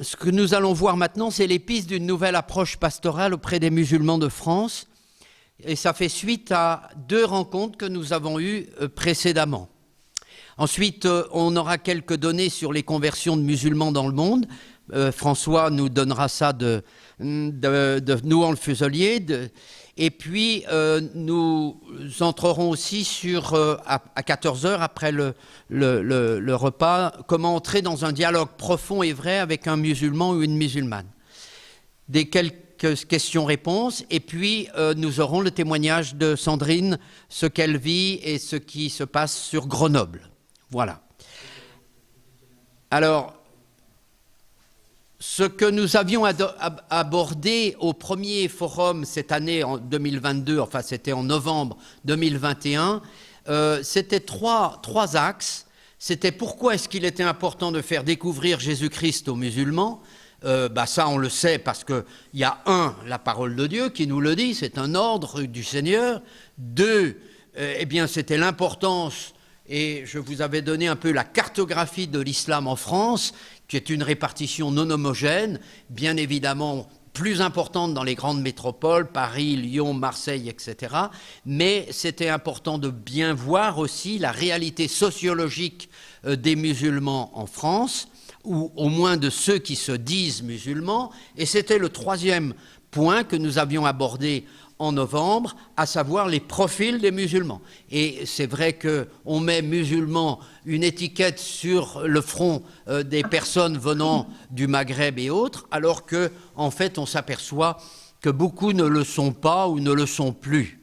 ce que nous allons voir maintenant, c'est les pistes d'une nouvelle approche pastorale auprès des musulmans de France. Et ça fait suite à 2 rencontres que nous avons eues précédemment. Ensuite, on aura quelques données sur les conversions de musulmans dans le monde. François nous donnera ça de Nouhan-le-Fuselier. Et puis, nous entrerons aussi sur, à 14h, après le repas, comment entrer dans un dialogue profond et vrai avec un musulman ou une musulmane. Quelques questions-réponses, et puis nous aurons le témoignage de Sandrine, ce qu'elle vit et ce qui se passe sur Grenoble. Voilà. Alors, ce que nous avions abordé au premier forum cette année, en 2022, enfin c'était en novembre 2021, c'était trois axes. C'était pourquoi est-ce qu'il était important de faire découvrir Jésus-Christ aux musulmans. Ça on le sait parce qu'il y a la parole de Dieu qui nous le dit, c'est un ordre du Seigneur. 2, c'était l'importance, et je vous avais donné un peu la cartographie de l'islam en France, qui est une répartition non homogène, bien évidemment plus importante dans les grandes métropoles, Paris, Lyon, Marseille, etc. Mais c'était important de bien voir aussi la réalité sociologique des musulmans en France, ou au moins de ceux qui se disent musulmans. Et c'était le 3e point que nous avions abordé en novembre, à savoir les profils des musulmans. Et c'est vrai qu'on met musulmans une étiquette sur le front des personnes venant du Maghreb et autres, alors qu'en fait on s'aperçoit que beaucoup ne le sont pas ou ne le sont plus.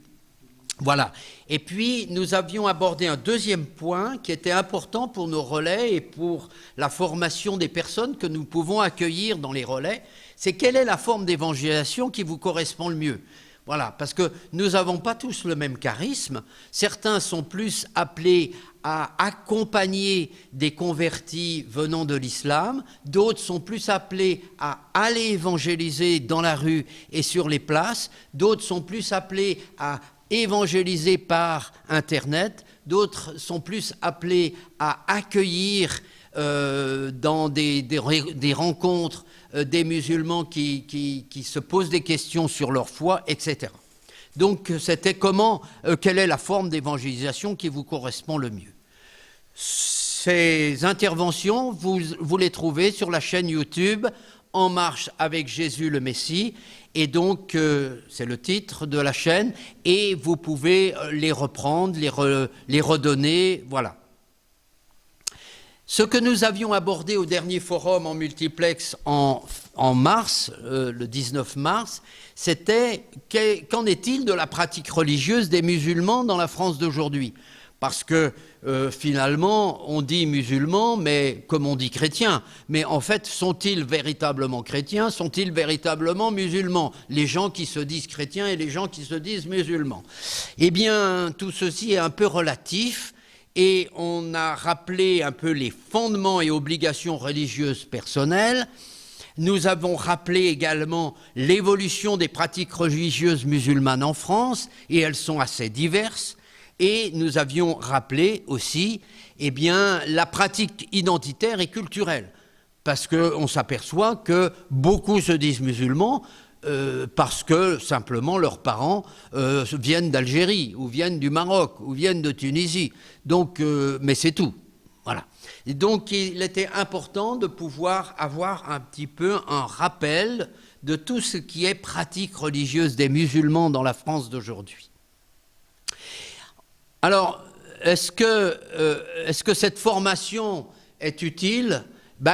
Voilà. Et puis nous avions abordé un 2e point qui était important pour nos relais et pour la formation des personnes que nous pouvons accueillir dans les relais, c'est quelle est la forme d'évangélisation qui vous correspond le mieux. Voilà, parce que nous n'avons pas tous le même charisme. Certains sont plus appelés à accompagner des convertis venant de l'islam, d'autres sont plus appelés à aller évangéliser dans la rue et sur les places, d'autres sont plus appelés à évangéliser par Internet, d'autres sont plus appelés à accueillir dans des rencontres des musulmans qui se posent des questions sur leur foi, etc. Donc c'était quelle est la forme d'évangélisation qui vous correspond le mieux. Ces interventions, vous les trouvez sur la chaîne YouTube En marche avec Jésus le Messie, et donc c'est le titre de la chaîne, et vous pouvez les reprendre, les redonner, voilà. Ce que nous avions abordé au dernier forum en multiplex en mars, le 19 mars, c'était qu'en est-il de la pratique religieuse des musulmans dans la France d'aujourd'hui ? Parce que finalement, on dit musulmans, mais comme on dit chrétiens. Mais en fait, sont-ils véritablement chrétiens ? Sont-ils véritablement musulmans ? Les gens qui se disent chrétiens et les gens qui se disent musulmans. Eh bien, tout ceci est un peu relatif. Et on a rappelé un peu les fondements et obligations religieuses personnelles. Nous avons rappelé également l'évolution des pratiques religieuses musulmanes en France, et elles sont assez diverses. Et nous avions rappelé aussi la pratique identitaire et culturelle, parce qu'on s'aperçoit que beaucoup se disent musulmans, parce que simplement leurs parents viennent d'Algérie, ou viennent du Maroc, ou viennent de Tunisie. Donc, mais c'est tout. Voilà. Et donc il était important de pouvoir avoir un petit peu un rappel de tout ce qui est pratique religieuse des musulmans dans la France d'aujourd'hui. Alors, est-ce que cette formation est utile ?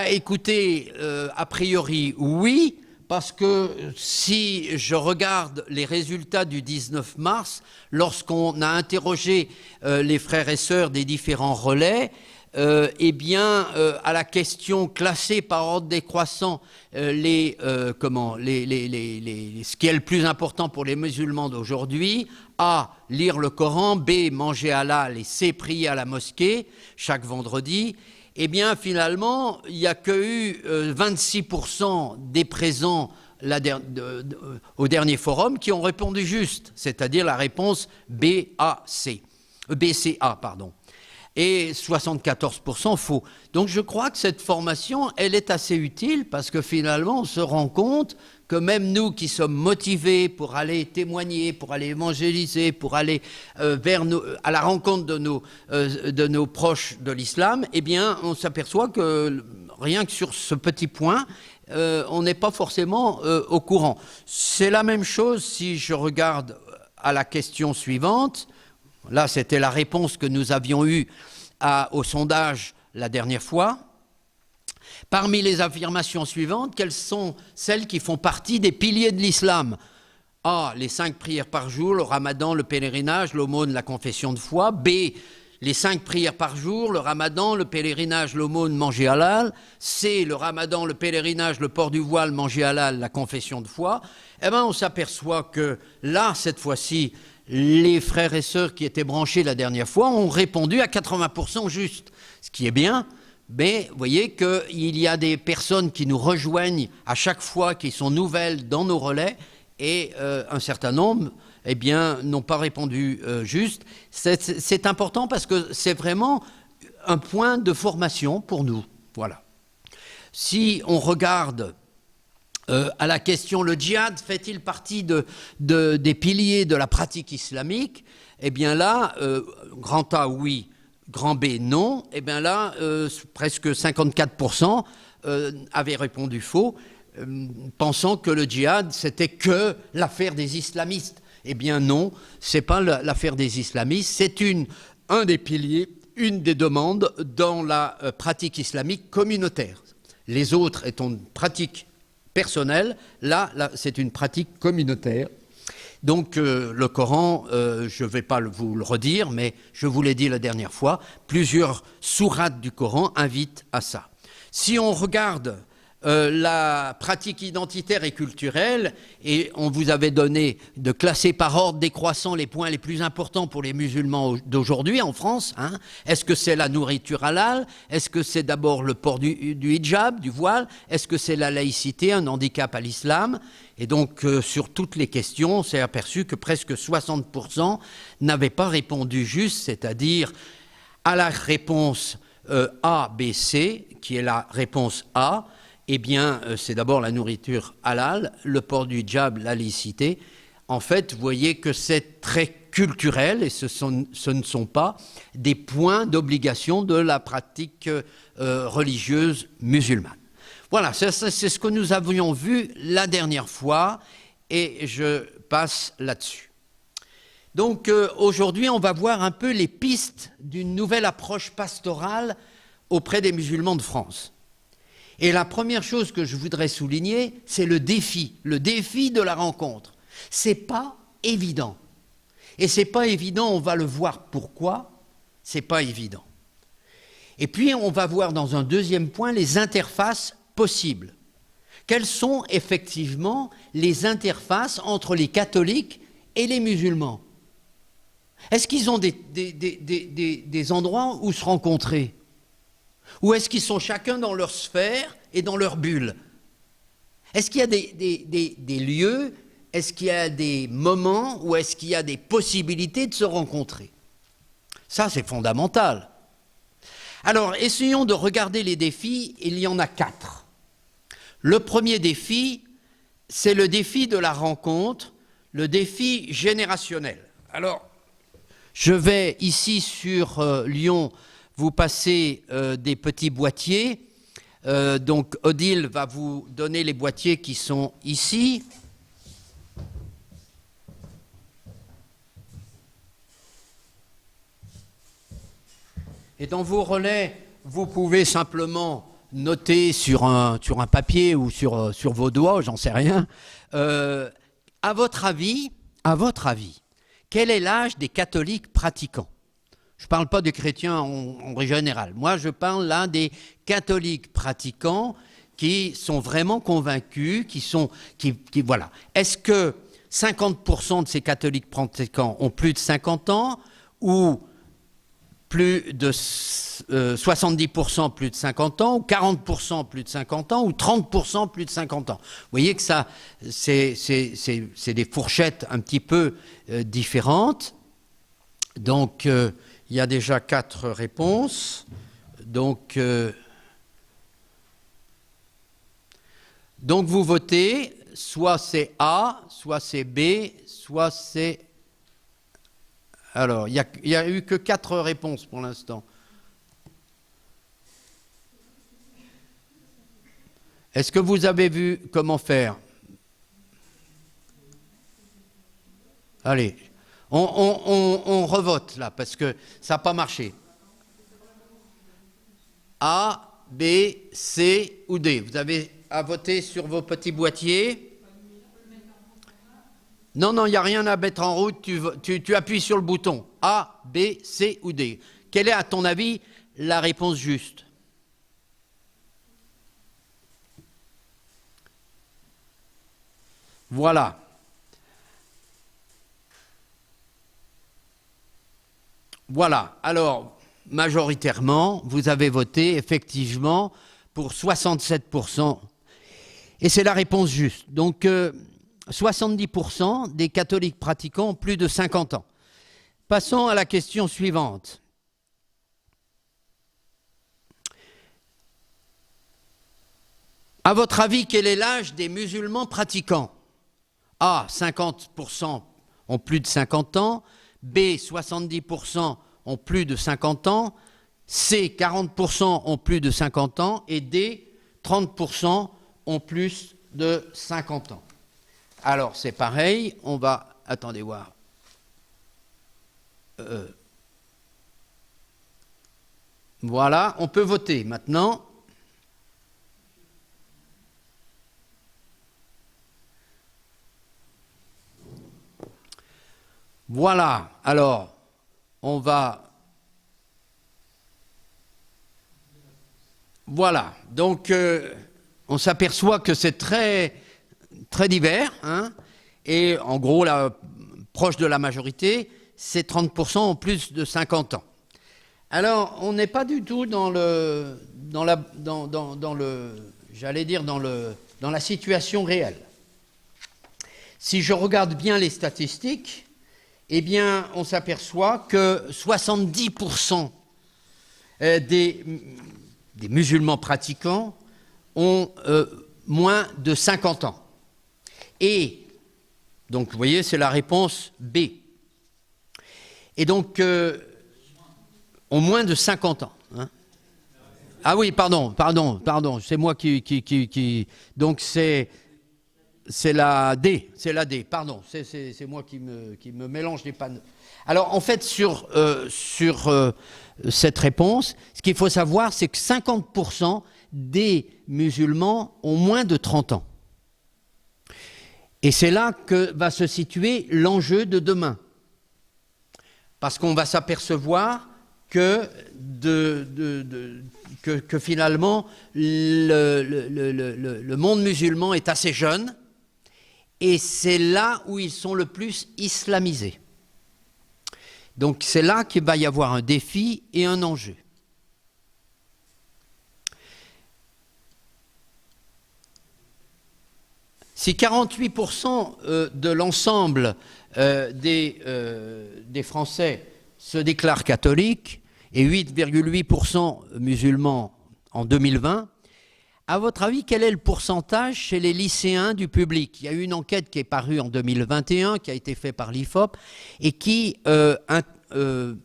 Écoutez, a priori, oui. Parce que si je regarde les résultats du 19 mars, lorsqu'on a interrogé les frères et sœurs des différents relais, à la question classée par ordre décroissant, ce qui est le plus important pour les musulmans d'aujourd'hui, A, lire le Coran, B, manger halal et C, prier à la mosquée chaque vendredi, finalement, il n'y a que eu 26% des présents au dernier forum qui ont répondu juste, c'est-à-dire la réponse BCA. et 74% faux. Donc je crois que cette formation, elle est assez utile parce que finalement, on se rend compte que même nous qui sommes motivés pour aller témoigner, pour aller évangéliser, pour aller à la rencontre de nos proches de l'islam, eh bien, on s'aperçoit que rien que sur ce petit point, on n'est pas forcément au courant. C'est la même chose si je regarde à la question suivante. Là, c'était la réponse que nous avions eue au sondage la dernière fois. Parmi les affirmations suivantes, quelles sont celles qui font partie des piliers de l'islam? A. Les 5 prières par jour, le ramadan, le pèlerinage, l'aumône, la confession de foi. B. Les 5 prières par jour, le ramadan, le pèlerinage, l'aumône, manger halal. C. Le ramadan, le pèlerinage, le port du voile, manger halal, la confession de foi. Eh bien, on s'aperçoit que là, cette fois-ci, les frères et sœurs qui étaient branchés la dernière fois ont répondu à 80% juste, ce qui est bien. Mais vous voyez qu'il y a des personnes qui nous rejoignent à chaque fois, qui sont nouvelles dans nos relais, et un certain nombre, eh bien, n'ont pas répondu juste. C'est important parce que c'est vraiment un point de formation pour nous. Voilà. Si on regarde à la question, le djihad fait-il partie des piliers de la pratique islamique? Eh bien là, grand A, oui. Grand B, non. Eh bien là, presque 54% avaient répondu faux, pensant que le djihad, c'était que l'affaire des islamistes. Eh bien non, ce n'est pas l'affaire des islamistes, c'est un des piliers, une des demandes dans la pratique islamique communautaire. Les autres étant une pratique personnelle, là c'est une pratique communautaire. Donc le Coran, je ne vais pas vous le redire, mais je vous l'ai dit la dernière fois, plusieurs sourates du Coran invitent à ça. Si on regarde la pratique identitaire et culturelle, et on vous avait donné de classer par ordre décroissant les points les plus importants pour les musulmans d'aujourd'hui en France, hein. Est-ce que c'est la nourriture halal? Est-ce que c'est d'abord le port du hijab, du voile? Est-ce que c'est la laïcité, un handicap à l'islam? Et donc, sur toutes les questions, on s'est aperçu que presque 60% n'avaient pas répondu juste, c'est-à-dire à la réponse A, B, C, qui est la réponse A. Eh bien, c'est d'abord la nourriture halal, le port du hijab, la laïcité. En fait, vous voyez que c'est très culturel et ce ne sont pas des points d'obligation de la pratique religieuse musulmane. Voilà, c'est ce que nous avions vu la dernière fois et je passe là-dessus. Donc aujourd'hui, on va voir un peu les pistes d'une nouvelle approche pastorale auprès des musulmans de France. Et la première chose que je voudrais souligner, c'est le défi de la rencontre. C'est pas évident. Et c'est pas évident, on va le voir pourquoi, c'est pas évident. Et puis on va voir dans un deuxième point les interfaces possibles. Quelles sont effectivement les interfaces entre les catholiques et les musulmans? Est-ce qu'ils ont des endroits où se rencontrer? Ou est-ce qu'ils sont chacun dans leur sphère et dans leur bulle? Est-ce qu'il y a des lieux, est-ce qu'il y a des moments, ou est-ce qu'il y a des possibilités de se rencontrer? Ça, c'est fondamental. Alors, essayons de regarder les défis, il y en a 4. Le premier défi, c'est le défi de la rencontre, le défi générationnel. Alors, je vais ici sur Lyon vous passer des petits boîtiers. Donc Odile va vous donner les boîtiers qui sont ici. Et dans vos relais, vous pouvez simplement noter sur un papier ou sur vos doigts, j'en sais rien. À votre avis, quel est l'âge des catholiques pratiquants? Je ne parle pas des chrétiens en général. Moi, je parle là des catholiques pratiquants qui sont vraiment convaincus, voilà. Est-ce que 50% de ces catholiques pratiquants ont plus de 50 ans ou plus de 70% plus de 50 ans, ou 40% plus de 50 ans, ou 30% plus de 50 ans? Vous voyez que ça, c'est des fourchettes un petit peu différentes. Donc, Il y a déjà 4 réponses. Donc vous votez, soit c'est A, soit c'est B, soit c'est... Alors, il n'y a eu que 4 réponses pour l'instant. Est-ce que vous avez vu comment faire? Allez, on revote là, parce que ça n'a pas marché. A, B, C ou D. Vous avez à voter sur vos petits boîtiers. Non, non, il n'y a rien à mettre en route. Tu appuies sur le bouton. A, B, C ou D. Quelle est, à ton avis, la réponse juste? Voilà. Voilà. Alors, majoritairement, vous avez voté effectivement pour 67%. Et c'est la réponse juste. Donc, 70% des catholiques pratiquants ont plus de 50 ans. Passons à la question suivante. À votre avis, quel est l'âge des musulmans pratiquants? A, 50% ont plus de 50 ans. B, 70% ont plus de 50 ans. C, 40% ont plus de 50 ans. Et D, 30% ont plus de 50 ans. Alors, c'est pareil, on va... Attendez, voir. Voilà, on peut voter maintenant. Voilà, alors, on va... Voilà, donc on s'aperçoit que c'est très, très divers, hein, et en gros, là, proche de la majorité, c'est 30% en plus de 50 ans. Alors, on n'est pas du tout dans j'allais dire, dans la situation réelle. Si je regarde bien les statistiques, eh bien, on s'aperçoit que 70% des musulmans pratiquants ont moins de 50 ans. Et, donc, vous voyez, c'est la réponse B. Et donc, ont moins de 50 ans. Hein. Ah oui, pardon, c'est moi qui donc c'est la D, pardon, c'est moi qui me mélange les panneaux. Alors, en fait, sur cette réponse, ce qu'il faut savoir, c'est que 50% des musulmans ont moins de 30 ans. Et c'est là que va se situer l'enjeu de demain. Parce qu'on va s'apercevoir que finalement, le monde musulman est assez jeune, et c'est là où ils sont le plus islamisés. Donc c'est là qu'il va y avoir un défi et un enjeu. Si 48% de l'ensemble des Français se déclarent catholiques et 8,8% musulmans en 2020, à votre avis, quel est le pourcentage chez les lycéens du public? Il y a eu une enquête qui est parue en 2021, qui a été faite par l'IFOP, et qui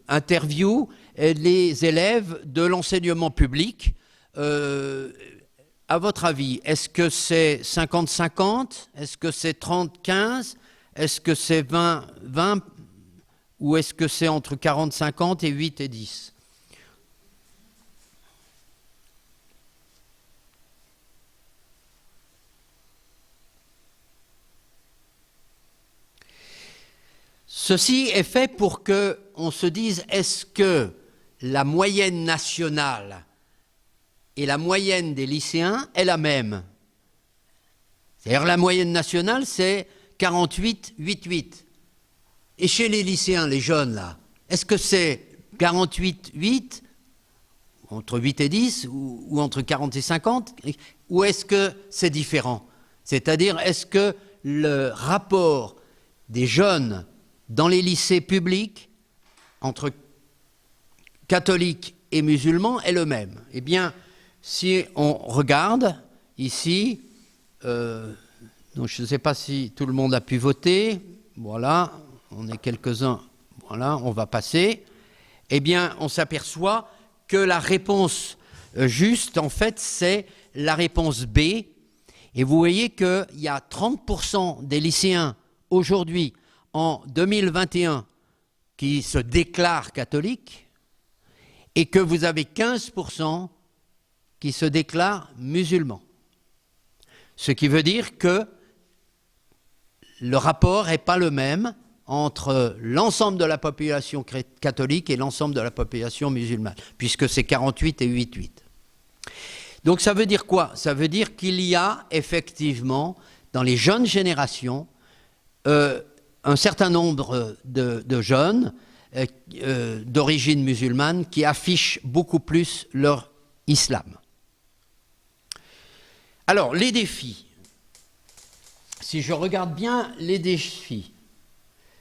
interviewe les élèves de l'enseignement public. À votre avis, est-ce que c'est 50-50? Est-ce que c'est 30-15? Est-ce que c'est 20-20? Ou est-ce que c'est entre 40-50 et 8 et 10? Ceci est fait pour qu'on se dise, est-ce que la moyenne nationale et la moyenne des lycéens est la même? C'est-à-dire la moyenne nationale, c'est 48-8-8. Et chez les lycéens, les jeunes, là, est-ce que c'est 48-8, entre 8 et 10, ou entre 40 et 50? Ou est-ce que c'est différent? C'est-à-dire, est-ce que le rapport des jeunes dans les lycées publics, entre catholiques et musulmans est le même. Eh bien, si on regarde ici, donc je ne sais pas si tout le monde a pu voter, voilà, on est quelques-uns, voilà, on va passer, eh bien, on s'aperçoit que la réponse juste, en fait, c'est la réponse B. Et vous voyez qu'il y a 30% des lycéens aujourd'hui, en 2021, qui se déclarent catholiques, et que vous avez 15% qui se déclarent musulmans. Ce qui veut dire que le rapport n'est pas le même entre l'ensemble de la population catholique et l'ensemble de la population musulmane, puisque c'est 48 et 8-8. Donc ça veut dire quoi? Ça veut dire qu'il y a effectivement, dans les jeunes générations, un certain nombre de jeunes d'origine musulmane qui affichent beaucoup plus leur islam. Alors, les défis. Si je regarde bien les défis,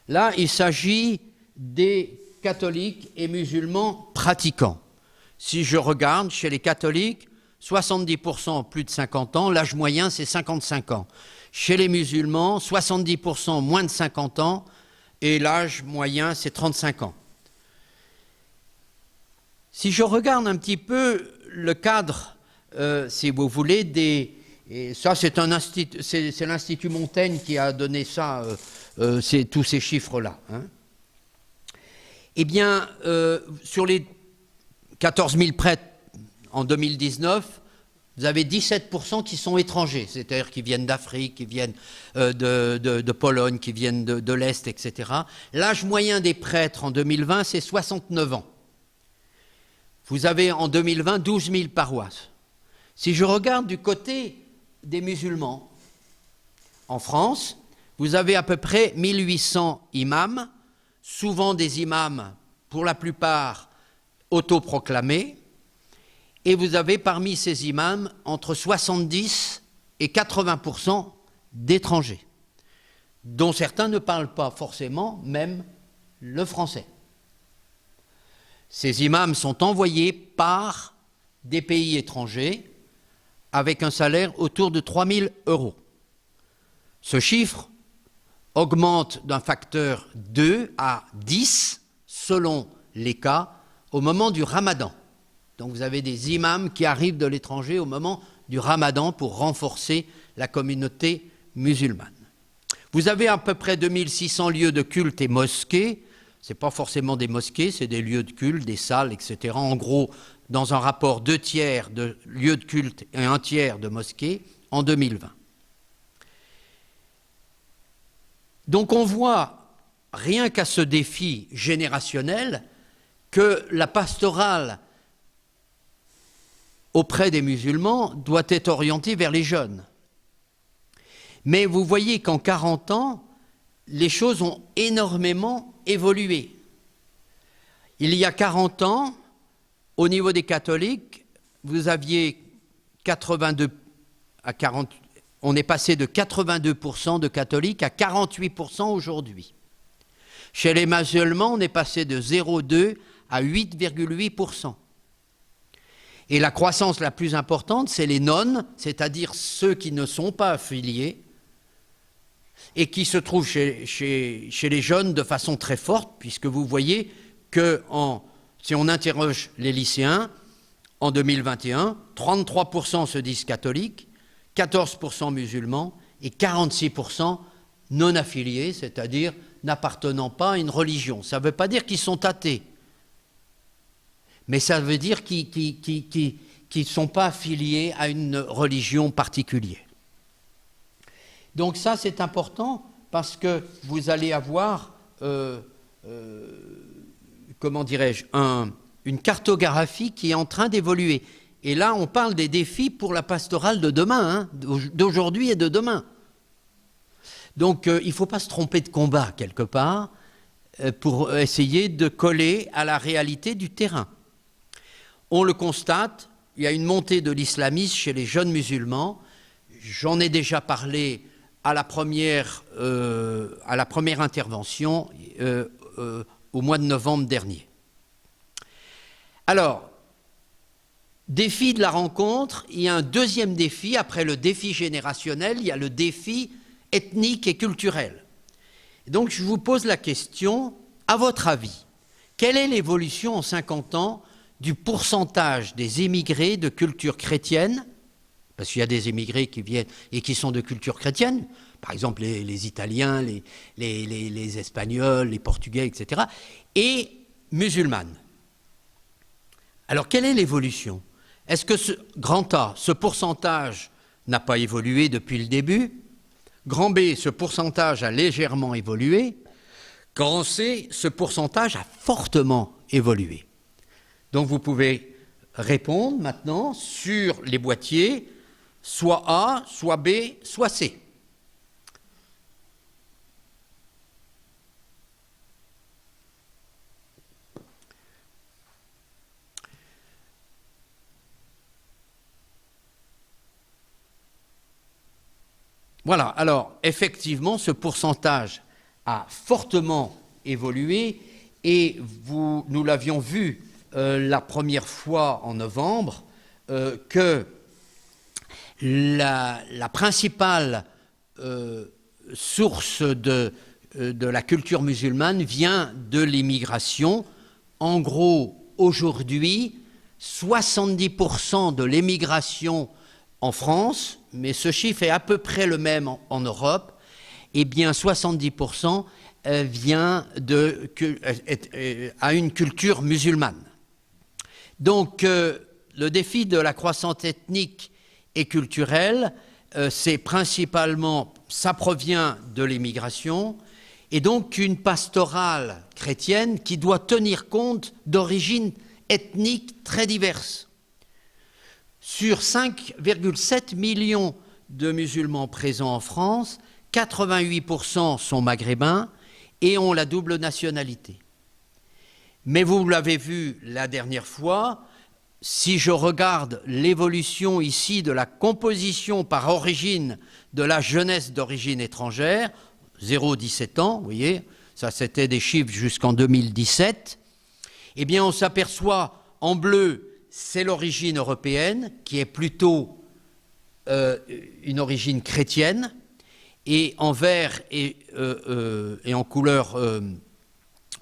là, il s'agit des catholiques et musulmans pratiquants. Si je regarde chez les catholiques, 70% ont plus de 50 ans, l'âge moyen c'est 55 ans. Chez les musulmans, 70% moins de 50 ans et l'âge moyen c'est 35 ans. Si je regarde un petit peu le cadre, si vous voulez, et ça c'est l'Institut Montaigne qui a donné ça, tous ces chiffres-là. Hein. Eh bien, sur les 14 000 prêtres en 2019, vous avez 17% qui sont étrangers, c'est-à-dire qui viennent d'Afrique, qui viennent de Pologne, qui viennent de l'Est, etc. L'âge moyen des prêtres en 2020, c'est 69 ans. Vous avez en 2020 12 000 paroisses. Si je regarde du côté des musulmans, en France, vous avez à peu près 1800 imams, souvent des imams, pour la plupart, autoproclamés, et vous avez parmi ces imams entre 70 et 80% d'étrangers, dont certains ne parlent pas forcément même le français. Ces imams sont envoyés par des pays étrangers avec un salaire autour de 3 000 €. Ce chiffre augmente d'un facteur 2 à 10 selon les cas au moment du Ramadan. Donc vous avez des imams qui arrivent de l'étranger au moment du Ramadan pour renforcer la communauté musulmane. Vous avez à peu près 2600 lieux de culte et mosquées. Ce n'est pas forcément des mosquées, c'est des lieux de culte, des salles, etc. En gros, dans un rapport 2 tiers de lieux de culte et 1 tiers de mosquées en 2020. Donc on voit, rien qu'à ce défi générationnel, que la pastorale auprès des musulmans doit être orientée vers les jeunes. Mais vous voyez qu'en 40 ans, les choses ont énormément évolué. Il y a 40 ans, au niveau des catholiques, vous aviez 82 à 40, on est passé de 82% de catholiques à 48% aujourd'hui. Chez les musulmans, on est passé de 0,2 à 8,8%. Et la croissance la plus importante, c'est les nonnes, c'est-à-dire ceux qui ne sont pas affiliés et qui se trouvent chez les jeunes de façon très forte, puisque vous voyez que si on interroge les lycéens, en 2021, 33% se disent catholiques, 14% musulmans et 46% non affiliés, c'est-à-dire n'appartenant pas à une religion. Ça ne veut pas dire qu'ils sont athées, mais ça veut dire qu'ils ne sont pas affiliés à une religion particulière. Donc ça, c'est important parce que vous allez avoir, comment dirais-je, une cartographie qui est en train d'évoluer. Et là, on parle des défis pour la pastorale de demain, hein, d'aujourd'hui et de demain. Donc, il ne faut pas se tromper de combat, quelque part, pour essayer de coller à la réalité du terrain. On le constate, il y a une montée de l'islamisme chez les jeunes musulmans. J'en ai déjà parlé à la première intervention au mois de novembre dernier. Alors, défi de la rencontre, il y a un deuxième défi. Après le défi générationnel, il y a le défi ethnique et culturel. Donc, je vous pose la question, à votre avis, quelle est l'évolution en 50 ans du pourcentage des émigrés de culture chrétienne, parce qu'il y a des émigrés qui viennent et qui sont de culture chrétienne, par exemple les Italiens, les Espagnols, les Portugais, etc., et musulmanes. Alors, quelle est l'évolution? Est-ce que grand A, ce pourcentage n'a pas évolué depuis le début? Grand B, ce pourcentage a légèrement évolué. Grand C, ce pourcentage a fortement évolué. Donc vous pouvez répondre maintenant sur les boîtiers, soit A, soit B, soit C. Voilà, alors effectivement, ce pourcentage a fortement évolué et nous l'avions vu la première fois en novembre, que la principale source de la culture musulmane vient de l'immigration. En gros, aujourd'hui, 70% de l'émigration en France, mais ce chiffre est à peu près le même en Europe, eh bien 70% vient à une culture musulmane. Donc le défi de la croissance ethnique et culturelle, c'est principalement, ça provient de l'immigration, et donc une pastorale chrétienne qui doit tenir compte d'origines ethniques très diverses. Sur 5,7 millions de musulmans présents en France, 88% sont maghrébins et ont la double nationalité. Mais vous l'avez vu la dernière fois, si je regarde l'évolution ici de la composition par origine de la jeunesse d'origine étrangère, 0-17 ans, vous voyez, ça c'était des chiffres jusqu'en 2017, eh bien on s'aperçoit en bleu, c'est l'origine européenne, qui est plutôt une origine chrétienne, et en vert et en couleur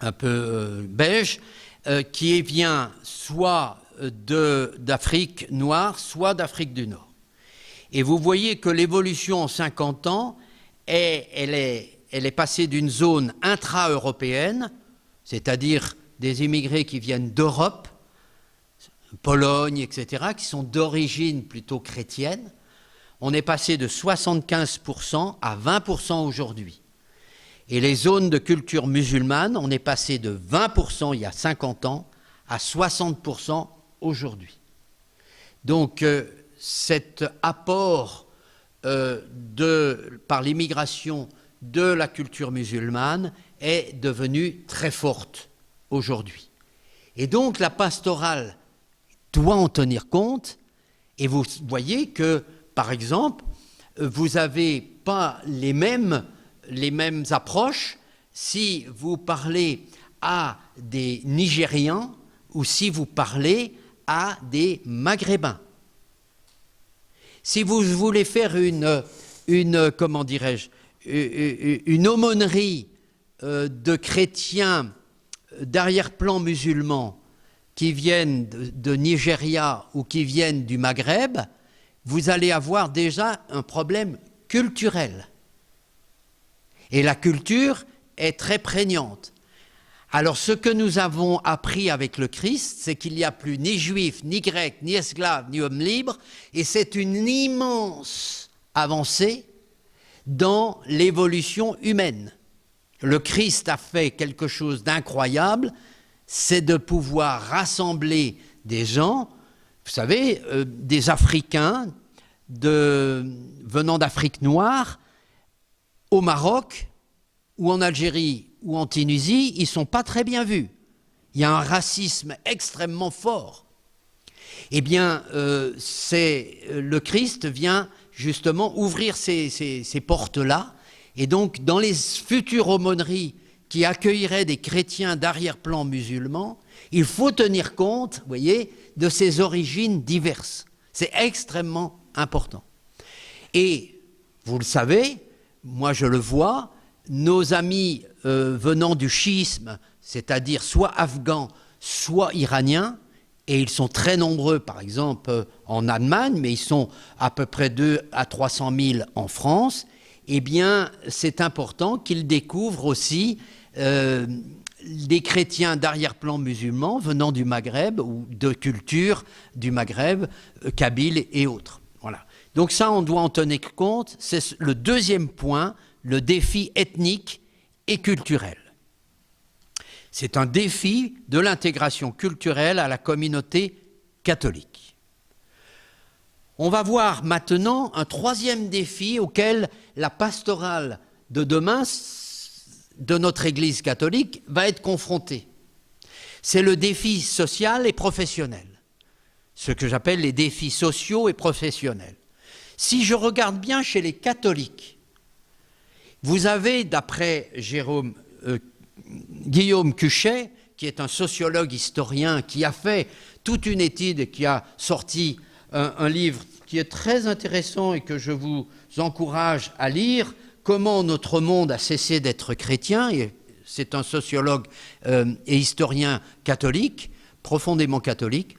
un peu beige, qui vient soit d'Afrique noire, soit d'Afrique du Nord. Et vous voyez que l'évolution en 50 ans, elle est passée d'une zone intra-européenne, c'est-à-dire des immigrés qui viennent d'Europe, Pologne, etc., qui sont d'origine plutôt chrétienne. On est passé de 75% à 20% aujourd'hui. Et les zones de culture musulmane, on est passé de 20% il y a 50 ans à 60% aujourd'hui. Donc cet apport par l'immigration de la culture musulmane est devenu très forte aujourd'hui. Et donc la pastorale doit en tenir compte, et vous voyez que, par exemple, vous n'avez pas les mêmes approches si vous parlez à des Nigérians ou si vous parlez à des Maghrébins. Si vous voulez faire comment dirais-je, une aumônerie de chrétiens d'arrière-plan musulmans qui viennent de Nigeria ou qui viennent du Maghreb, vous allez avoir déjà un problème culturel. Et la culture est très prégnante. Alors ce que nous avons appris avec le Christ, c'est qu'il n'y a plus ni juifs, ni grecs, ni esclaves, ni hommes libres, et c'est une immense avancée dans l'évolution humaine. Le Christ a fait quelque chose d'incroyable, c'est de pouvoir rassembler des gens, vous savez, des Africains venant d'Afrique noire, au Maroc, ou en Algérie, ou en Tunisie, ils ne sont pas très bien vus. Il y a un racisme extrêmement fort. Eh bien, le Christ vient justement ouvrir ces portes-là, et donc dans les futures aumôneries qui accueilleraient des chrétiens d'arrière-plan musulmans, Il faut tenir compte, vous voyez, de ces origines diverses. C'est extrêmement important. Et, vous le savez, moi je le vois, nos amis venant du chiisme, c'est-à-dire soit afghans, soit iraniens, et ils sont très nombreux, par exemple, en Allemagne, mais ils sont à peu près 200 à 300 000 en France, eh bien, c'est important qu'ils découvrent aussi des chrétiens d'arrière-plan musulmans venant du Maghreb ou de culture du Maghreb, kabyle et autres. Voilà. Donc ça, on doit en tenir compte. C'est le deuxième point, le défi ethnique et culturel. C'est un défi de l'intégration culturelle à la communauté catholique. On va voir maintenant un troisième défi auquel la pastorale de demain de notre Église catholique va être confrontée. C'est le défi social et professionnel, ce que j'appelle les défis sociaux et professionnels. Si je regarde bien chez les catholiques, vous avez, d'après Guillaume Cuchet, qui est un sociologue historien, qui a fait toute une étude et qui a sorti un livre qui est très intéressant et que je vous encourage à lire, Comment notre monde a cessé d'être chrétien, et c'est un sociologue et historien catholique, profondément catholique,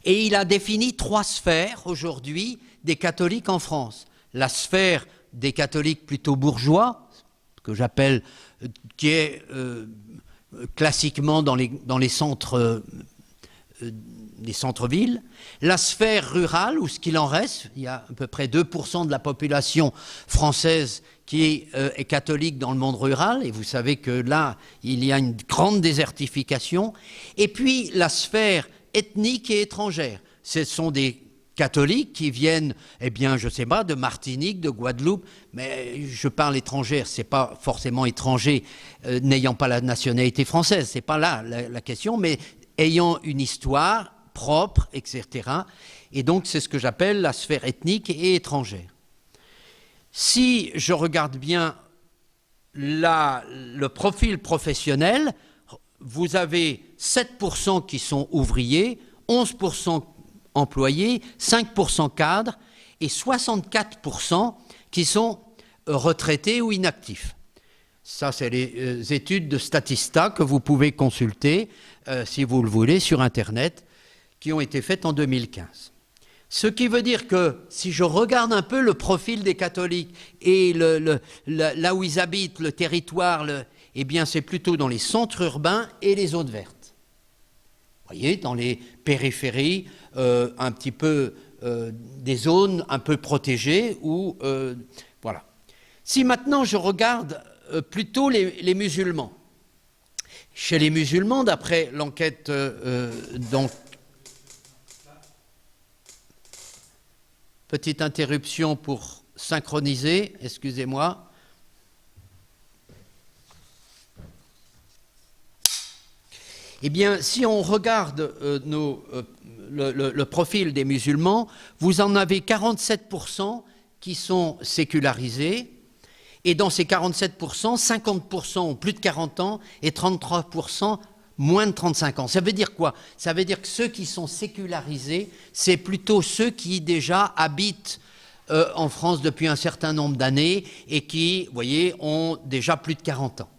et il a défini 3 sphères aujourd'hui des catholiques en France. La sphère des catholiques plutôt bourgeois, que j'appelle, qui est classiquement dans les centres, des centres-villes, la sphère rurale, où ce qu'il en reste, il y a à peu près 2% de la population française qui est catholique dans le monde rural, et vous savez que là, il y a une grande désertification, et puis la sphère ethnique et étrangère. Ce sont des catholiques qui viennent, eh bien, je ne sais pas, de Martinique, de Guadeloupe, mais je parle étrangère, ce n'est pas forcément étranger n'ayant pas la nationalité française, ce n'est pas là la question, mais ayant une histoire propre, etc. Et donc, c'est ce que j'appelle la sphère ethnique et étrangère. Si je regarde bien le profil professionnel, vous avez 7% qui sont ouvriers, 11% employés, 5% cadres et 64% qui sont retraités ou inactifs. Ça, c'est les études de Statista que vous pouvez consulter, si vous le voulez, sur Internet, qui ont été faites en 2015. Ce qui veut dire que si je regarde un peu le profil des catholiques et là où ils habitent, le territoire, eh bien c'est plutôt dans les centres urbains et les zones vertes. Vous voyez, dans les périphéries, un petit peu des zones un peu protégées, ou voilà. Si maintenant je regarde plutôt les musulmans, chez les musulmans, d'après l'enquête donc, petite interruption pour synchroniser, excusez-moi. Eh bien, si on regarde le profil des musulmans, vous en avez 47% qui sont sécularisés, et dans ces 47%, 50% ont plus de 40 ans et 33% moins de 35 ans. Ça veut dire quoi? Ça veut dire que ceux qui sont sécularisés, c'est plutôt ceux qui déjà habitent en France depuis un certain nombre d'années et qui, vous voyez, ont déjà plus de 40 ans.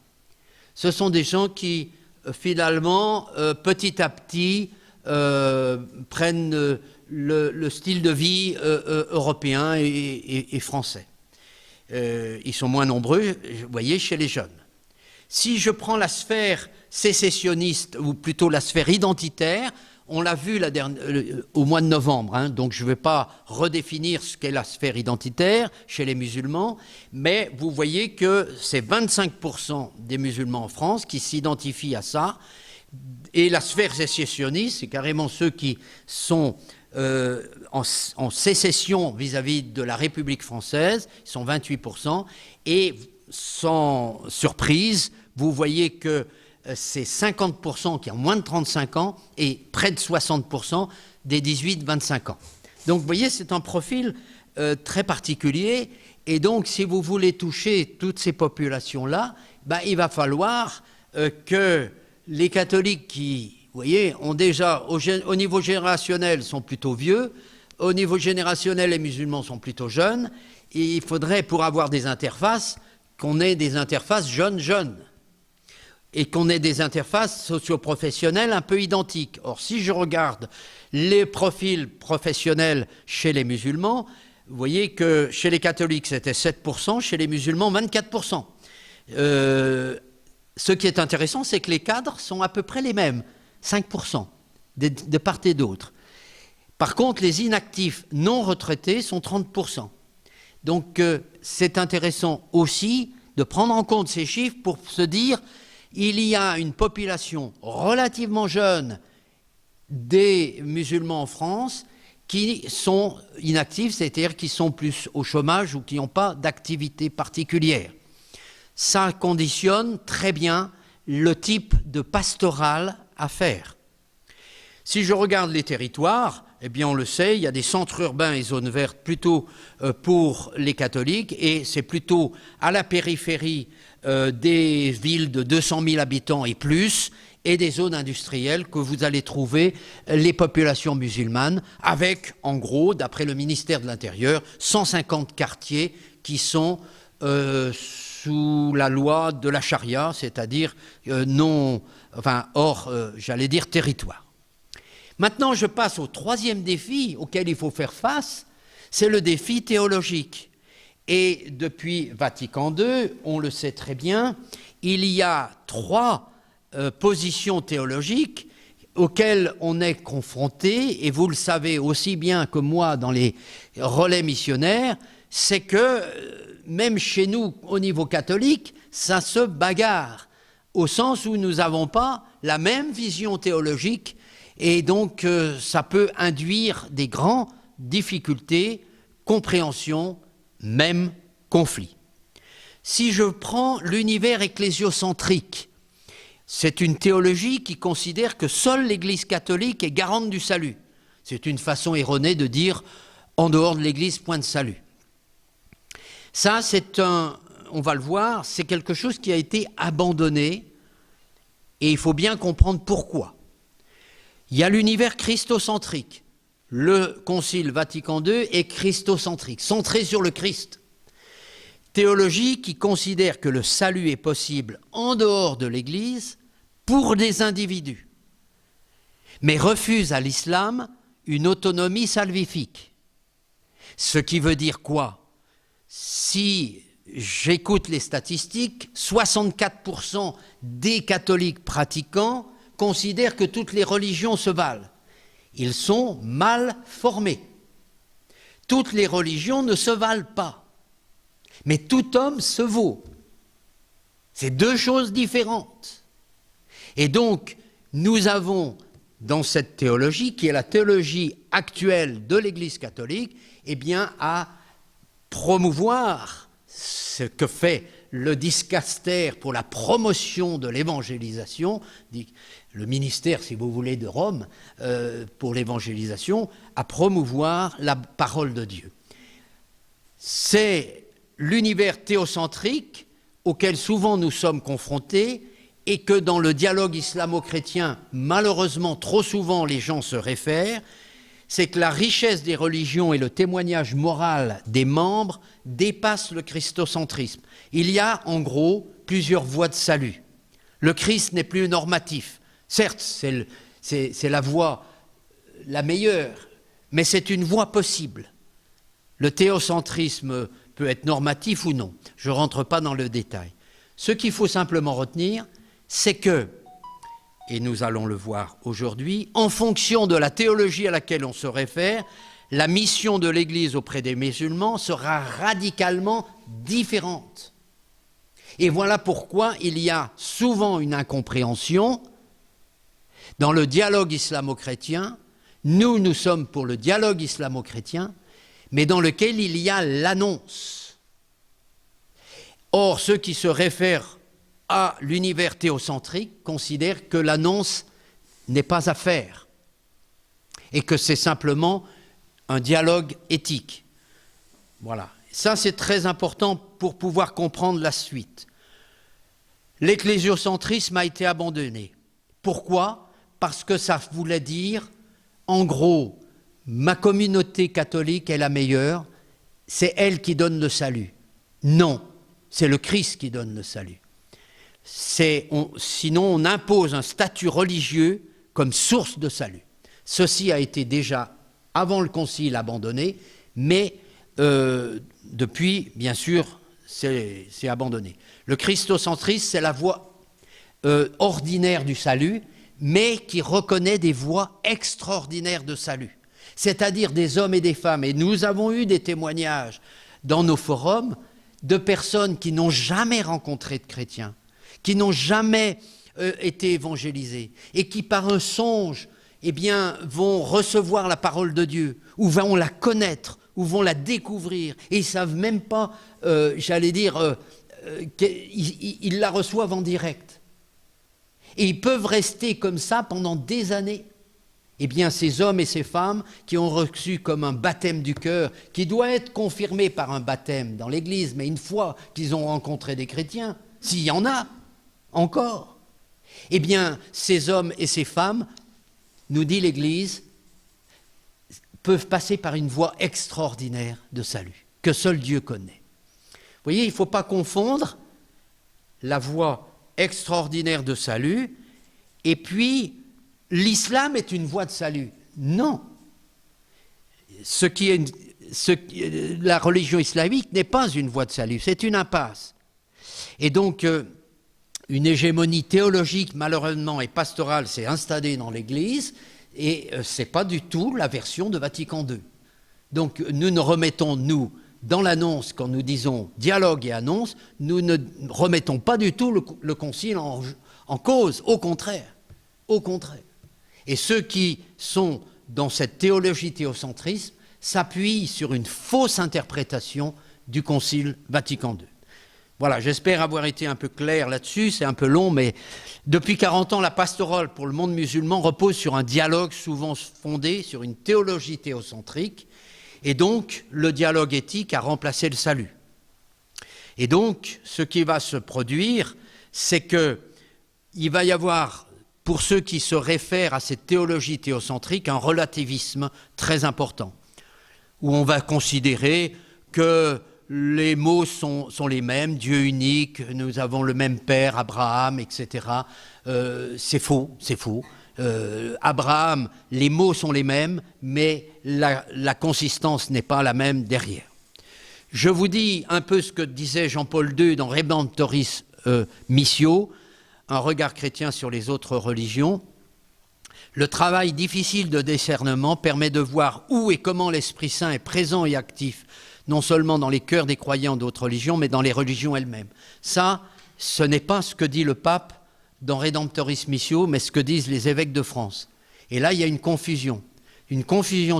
Ce sont des gens qui, finalement, petit à petit, prennent le style de vie européen et français. Ils sont moins nombreux, vous voyez, chez les jeunes. Si je prends la sphère sécessionniste, ou plutôt la sphère identitaire, on l'a vu au mois de novembre, hein, donc je ne vais pas redéfinir ce qu'est la sphère identitaire chez les musulmans, mais vous voyez que c'est 25% des musulmans en France qui s'identifient à ça, et la sphère sécessionniste, c'est carrément ceux qui sont en sécession vis-à-vis de la République française, ils sont 28%, et sans surprise, vous voyez que c'est 50% qui ont moins de 35 ans et près de 60% des 18-25 ans. Donc vous voyez, c'est un profil très particulier, et donc si vous voulez toucher toutes ces populations-là, ben, il va falloir que les catholiques qui, vous voyez, ont déjà, au niveau générationnel, sont plutôt vieux, au niveau générationnel, les musulmans sont plutôt jeunes, et il faudrait, pour avoir des interfaces, qu'on ait des interfaces jeunes-jeunes, et qu'on ait des interfaces socio-professionnelles un peu identiques. Or, si je regarde les profils professionnels chez les musulmans, vous voyez que chez les catholiques, c'était 7%, chez les musulmans, 24%. Ce qui est intéressant, c'est que les cadres sont à peu près les mêmes, 5%, de part et d'autre. Par contre, les inactifs non retraités sont 30%. Donc, c'est intéressant aussi de prendre en compte ces chiffres pour se dire il y a une population relativement jeune des musulmans en France qui sont inactifs, c'est-à-dire qui sont plus au chômage ou qui n'ont pas d'activité particulière. Ça conditionne très bien le type de pastoral à faire. Si je regarde les territoires, eh bien on le sait, il y a des centres urbains et zones vertes plutôt pour les catholiques, et c'est plutôt à la périphérie des villes de 200 000 habitants et plus, et des zones industrielles que vous allez trouver les populations musulmanes, avec, en gros, d'après le ministère de l'Intérieur, 150 quartiers qui sont sous la loi de la charia, c'est-à-dire hors, j'allais dire, territoire. Maintenant, je passe au troisième défi auquel il faut faire face, c'est le défi théologique. Et depuis Vatican II, on le sait très bien, il y a trois positions théologiques auxquelles on est confronté, et vous le savez aussi bien que moi dans les relais missionnaires, c'est que même chez nous, au niveau catholique, ça se bagarre, au sens où nous n'avons pas la même vision théologique, et donc ça peut induire des grandes difficultés, compréhension, même conflit. Si je prends l'univers ecclésiocentrique, c'est une théologie qui considère que seule l'Église catholique est garante du salut. C'est une façon erronée de dire en dehors de l'Église, point de salut. Ça, on va le voir, c'est quelque chose qui a été abandonné, et il faut bien comprendre pourquoi. Il y a l'univers christocentrique. Le Concile Vatican II est christocentrique, centré sur le Christ. Théologie qui considère que le salut est possible en dehors de l'Église pour des individus, mais refuse à l'islam une autonomie salvifique. Ce qui veut dire quoi? Si j'écoute les statistiques, 64% des catholiques pratiquants considèrent que toutes les religions se valent. Ils sont mal formés. Toutes les religions ne se valent pas. Mais tout homme se vaut. C'est deux choses différentes. Et donc, nous avons dans cette théologie, qui est la théologie actuelle de l'Église catholique, eh bien, à promouvoir ce que fait le dicaster pour la promotion de l'évangélisation, le ministère, si vous voulez, de Rome, pour l'évangélisation, à promouvoir la parole de Dieu. C'est l'univers théocentrique auquel souvent nous sommes confrontés, et que dans le dialogue islamo-chrétien, malheureusement, trop souvent les gens se réfèrent, c'est que la richesse des religions et le témoignage moral des membres dépassent le christocentrisme. Il y a, en gros, plusieurs voies de salut. Le Christ n'est plus normatif. Certes, c'est la voie la meilleure, mais c'est une voie possible. Le théocentrisme peut être normatif ou non. Je ne rentre pas dans le détail. Ce qu'il faut simplement retenir, c'est que, et nous allons le voir aujourd'hui, en fonction de la théologie à laquelle on se réfère, la mission de l'Église auprès des musulmans sera radicalement différente. Et voilà pourquoi il y a souvent une incompréhension. Dans le dialogue islamo-chrétien, nous sommes pour le dialogue islamo-chrétien, mais dans lequel il y a l'annonce. Or, ceux qui se réfèrent à l'univers théocentrique considèrent que l'annonce n'est pas à faire et que c'est simplement un dialogue éthique. Voilà. Ça, c'est très important pour pouvoir comprendre la suite. L'ecclésiocentrisme a été abandonné. Pourquoi? Parce que ça voulait dire, en gros, ma communauté catholique est la meilleure, c'est elle qui donne le salut. Non, c'est le Christ qui donne le salut. Sinon, on impose un statut religieux comme source de salut. Ceci a été déjà, avant le Concile, abandonné, mais depuis, bien sûr, c'est abandonné. Le christocentrisme, c'est la voie ordinaire du salut, mais qui reconnaît des voies extraordinaires de salut. C'est-à-dire des hommes et des femmes. Et nous avons eu des témoignages dans nos forums de personnes qui n'ont jamais rencontré de chrétiens, qui n'ont jamais été évangélisés, et qui par un songe, eh bien, vont recevoir la parole de Dieu, ou vont la connaître, ou vont la découvrir, et ils ne savent même pas, qu'ils la reçoivent en direct. Et ils peuvent rester comme ça pendant des années. Eh bien, ces hommes et ces femmes qui ont reçu comme un baptême du cœur, qui doit être confirmé par un baptême dans l'Église, mais une fois qu'ils ont rencontré des chrétiens, s'il y en a encore, eh bien, ces hommes et ces femmes, nous dit l'Église, peuvent passer par une voie extraordinaire de salut, que seul Dieu connaît. Vous voyez, il ne faut pas confondre la voie extraordinaire de salut et puis l'islam est une voie de salut. Non. La religion islamique n'est pas une voie de salut, c'est une impasse. Et donc, une hégémonie théologique, malheureusement, et pastorale s'est installée dans l'Église, et ce n'est pas du tout la version de Vatican II. Donc, nous ne remettons, nous, dans l'annonce, quand nous disons dialogue et annonce, nous ne remettons pas du tout le concile en cause, au contraire. Au contraire. Et ceux qui sont dans cette théologie théocentrisme s'appuient sur une fausse interprétation du Concile Vatican II. Voilà, j'espère avoir été un peu clair là-dessus, c'est un peu long, mais depuis 40 ans, la pastorale pour le monde musulman repose sur un dialogue souvent fondé sur une théologie théocentrique, et donc le dialogue éthique a remplacé le salut. Et donc, ce qui va se produire, c'est qu'il va y avoir, pour ceux qui se réfèrent à cette théologie théocentrique, un relativisme très important, où on va considérer que les mots sont les mêmes, Dieu unique, nous avons le même Père, Abraham, etc. C'est faux, c'est faux. Abraham, les mots sont les mêmes, mais la consistance n'est pas la même derrière. Je vous dis un peu ce que disait Jean-Paul II dans Redemptoris Missio, un regard chrétien sur les autres religions. Le travail difficile de discernement permet de voir où et comment l'Esprit Saint est présent et actif, non seulement dans les cœurs des croyants d'autres religions, mais dans les religions elles-mêmes. Ça, ce n'est pas ce que dit le pape dans Redemptoris Missio, mais ce que disent les évêques de France. Et là, il y a une confusion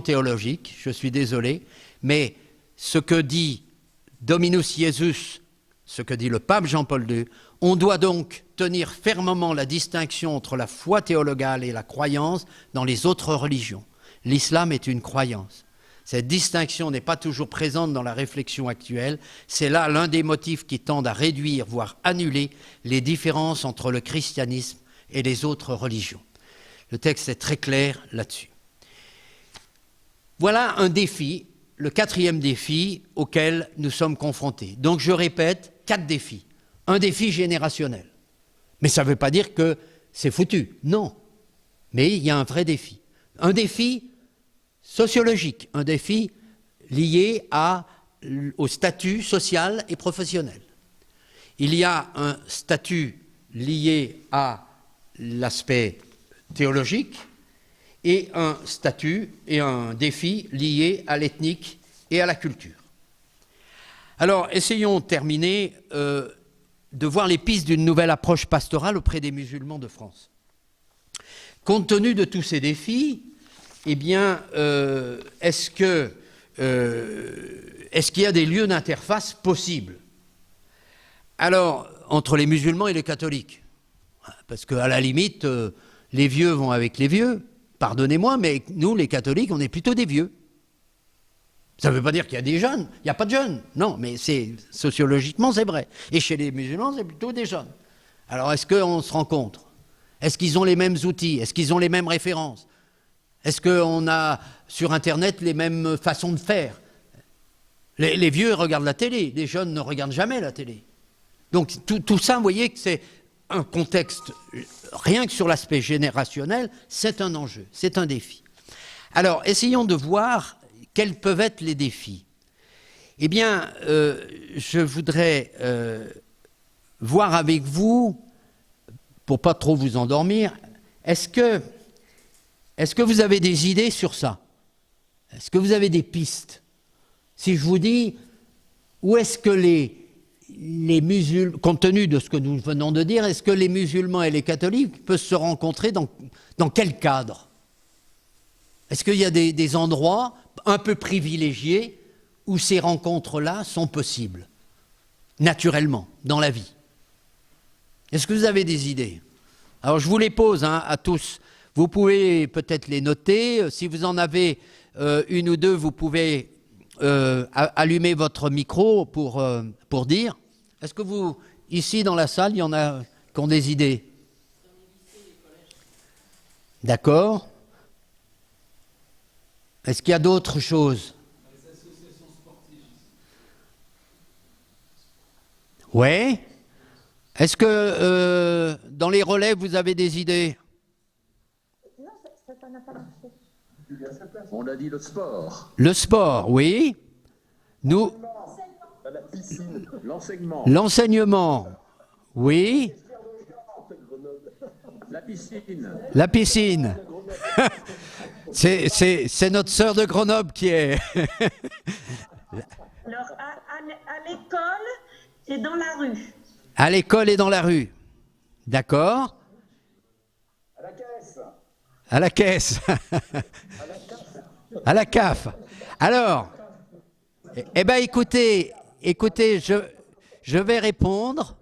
théologique, je suis désolé, mais ce que dit Dominus Iesus, ce que dit le pape Jean-Paul II, on doit donc tenir fermement la distinction entre la foi théologale et la croyance dans les autres religions. L'islam est une croyance. Cette distinction n'est pas toujours présente dans la réflexion actuelle. C'est là l'un des motifs qui tendent à réduire, voire annuler, les différences entre le christianisme et les autres religions. Le texte est très clair là-dessus. Voilà un défi, le 4e défi auquel nous sommes confrontés. Donc je répète, 4 défis. Un défi générationnel. Mais ça ne veut pas dire que c'est foutu. Non. Mais il y a un vrai défi. Un défi sociologique, un défi lié au statut social et professionnel. Il y a un statut lié à l'aspect théologique et un statut et un défi lié à l'ethnique et à la culture. Alors, essayons de terminer de voir les pistes d'une nouvelle approche pastorale auprès des musulmans de France. Compte tenu de tous ces défis, eh bien, est-ce qu'il y a des lieux d'interface possibles? Alors, entre les musulmans et les catholiques. Parce qu'à la limite, les vieux vont avec les vieux. Pardonnez-moi, mais nous, les catholiques, on est plutôt des vieux. Ça ne veut pas dire qu'il y a des jeunes. Il n'y a pas de jeunes. Non, mais sociologiquement, c'est vrai. Et chez les musulmans, c'est plutôt des jeunes. Alors, est-ce qu'on se rencontre? Est-ce qu'ils ont les mêmes outils? Est-ce qu'ils ont les mêmes références? Est-ce qu'on a sur Internet les mêmes façons de faire? Les vieux regardent la télé, les jeunes ne regardent jamais la télé. Donc tout ça, vous voyez que c'est un contexte, rien que sur l'aspect générationnel, c'est un enjeu, c'est un défi. Alors, essayons de voir quels peuvent être les défis. Eh bien, je voudrais voir avec vous, pour pas trop vous endormir, est-ce que vous avez des idées sur ça? Est-ce que vous avez des pistes? Si je vous dis, où est-ce que les musulmans, compte tenu de ce que nous venons de dire, est-ce que les musulmans et les catholiques peuvent se rencontrer dans quel cadre? Est-ce qu'il y a des endroits un peu privilégiés où ces rencontres-là sont possibles, naturellement, dans la vie? Est-ce que vous avez des idées? Alors je vous les pose à tous. Vous pouvez peut-être les noter. Si vous en avez une ou deux, vous pouvez allumer votre micro pour dire. Est-ce que vous, ici dans la salle, il y en a qui ont des idées? D'accord. Est-ce qu'il y a d'autres choses? Les associations sportives. Oui. Est-ce que dans les relais, vous avez des idées? Non, ça n'a pas marché. On a dit le sport. Le sport, oui. Nous. La piscine. L'enseignement. L'enseignement, oui. La piscine. La piscine. C'est notre sœur de Grenoble qui est. Alors, à l'école et dans la rue. À l'école et dans la rue. D'accord. À la caisse. À la caisse. À la CAF. Alors, eh bien écoutez, je vais répondre.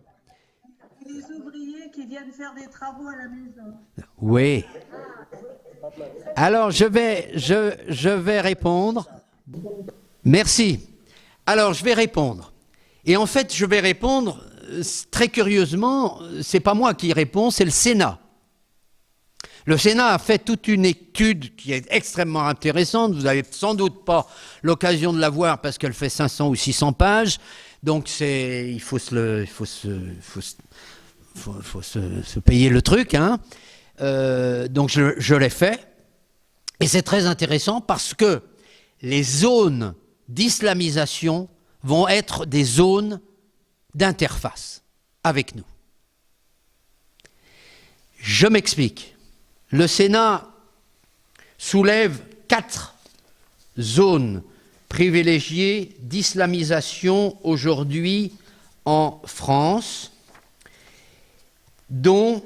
Les ouvriers qui viennent faire des travaux à la maison. Oui. Alors, je vais répondre. Merci. Alors, je vais répondre. Et en fait, je vais répondre, très curieusement, c'est pas moi qui réponds, c'est le Sénat. Le Sénat a fait toute une étude qui est extrêmement intéressante. Vous n'avez sans doute pas l'occasion de la voir parce qu'elle fait 500 ou 600 pages. Donc, il faut se payer le truc, hein. Donc je l'ai fait, et c'est très intéressant parce que les zones d'islamisation vont être des zones d'interface avec nous. Je m'explique. Le Sénat soulève 4 zones privilégiées d'islamisation aujourd'hui en France, dont,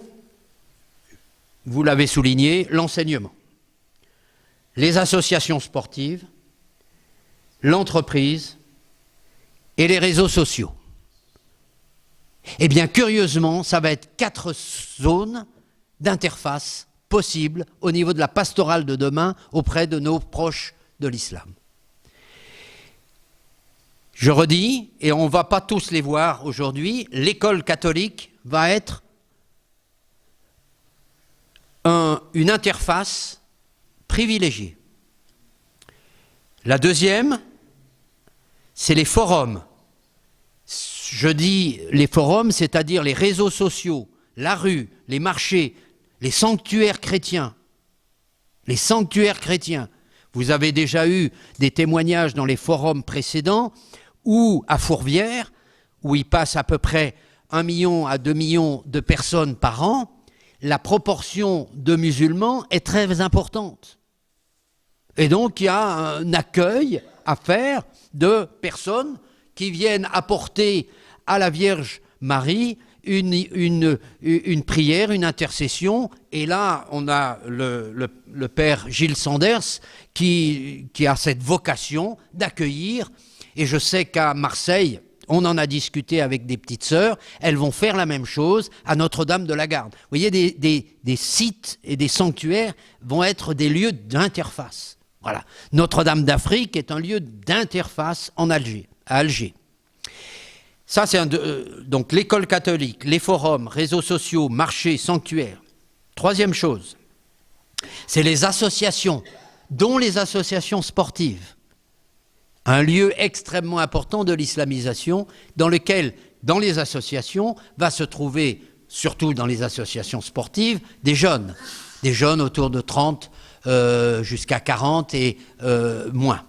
vous l'avez souligné, l'enseignement, les associations sportives, l'entreprise et les réseaux sociaux. Eh bien, curieusement, ça va être 4 zones d'interface possibles au niveau de la pastorale de demain auprès de nos proches de l'islam. Je redis, et on ne va pas tous les voir aujourd'hui, l'école catholique va être une interface privilégiée. La deuxième, c'est les forums. Je dis les forums, c'est-à-dire les réseaux sociaux, la rue, les marchés, les sanctuaires chrétiens. Les sanctuaires chrétiens. Vous avez déjà eu des témoignages dans les forums précédents ou à Fourvière, où il passe à peu près 1 million à 2 millions de personnes par an, la proportion de musulmans est très importante. Et donc, il y a un accueil à faire de personnes qui viennent apporter à la Vierge Marie une prière, une intercession. Et là, on a le père Gilles Sanders qui a cette vocation d'accueillir. Et je sais qu'à Marseille, on en a discuté avec des petites sœurs, elles vont faire la même chose à Notre-Dame de la Garde. Vous voyez, des sites et des sanctuaires vont être des lieux d'interface. Voilà. Notre-Dame d'Afrique est un lieu d'interface à Alger. Ça, c'est donc l'école catholique, les forums, réseaux sociaux, marchés, sanctuaires. Troisième chose, c'est les associations, dont les associations sportives. Un lieu extrêmement important de l'islamisation dans lequel, dans les associations, va se trouver, surtout dans les associations sportives, des jeunes autour de 30 jusqu'à 40 et moins.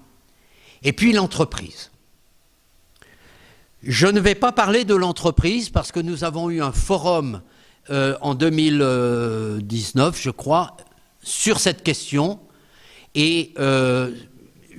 Et puis l'entreprise. Je ne vais pas parler de l'entreprise parce que nous avons eu un forum en 2019, je crois, sur cette question. Et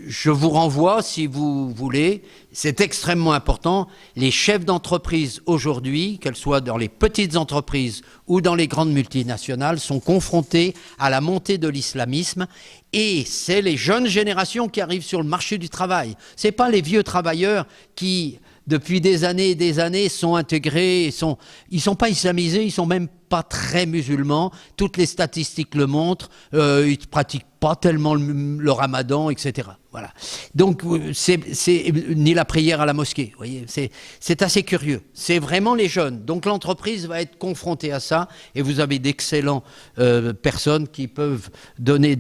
je vous renvoie, si vous voulez, c'est extrêmement important, les chefs d'entreprise aujourd'hui, qu'elles soient dans les petites entreprises ou dans les grandes multinationales, sont confrontés à la montée de l'islamisme et c'est les jeunes générations qui arrivent sur le marché du travail. Ce n'est pas les vieux travailleurs qui, depuis des années et des années, sont intégrés, ils sont pas islamisés, ils sont même pas très musulmans. Toutes les statistiques le montrent, ils ne pratiquent pas tellement le ramadan, etc. Voilà. Donc, c'est ni la prière à la mosquée, vous voyez, c'est assez curieux. C'est vraiment les jeunes. Donc, l'entreprise va être confrontée à ça et vous avez d'excellentes personnes qui peuvent donner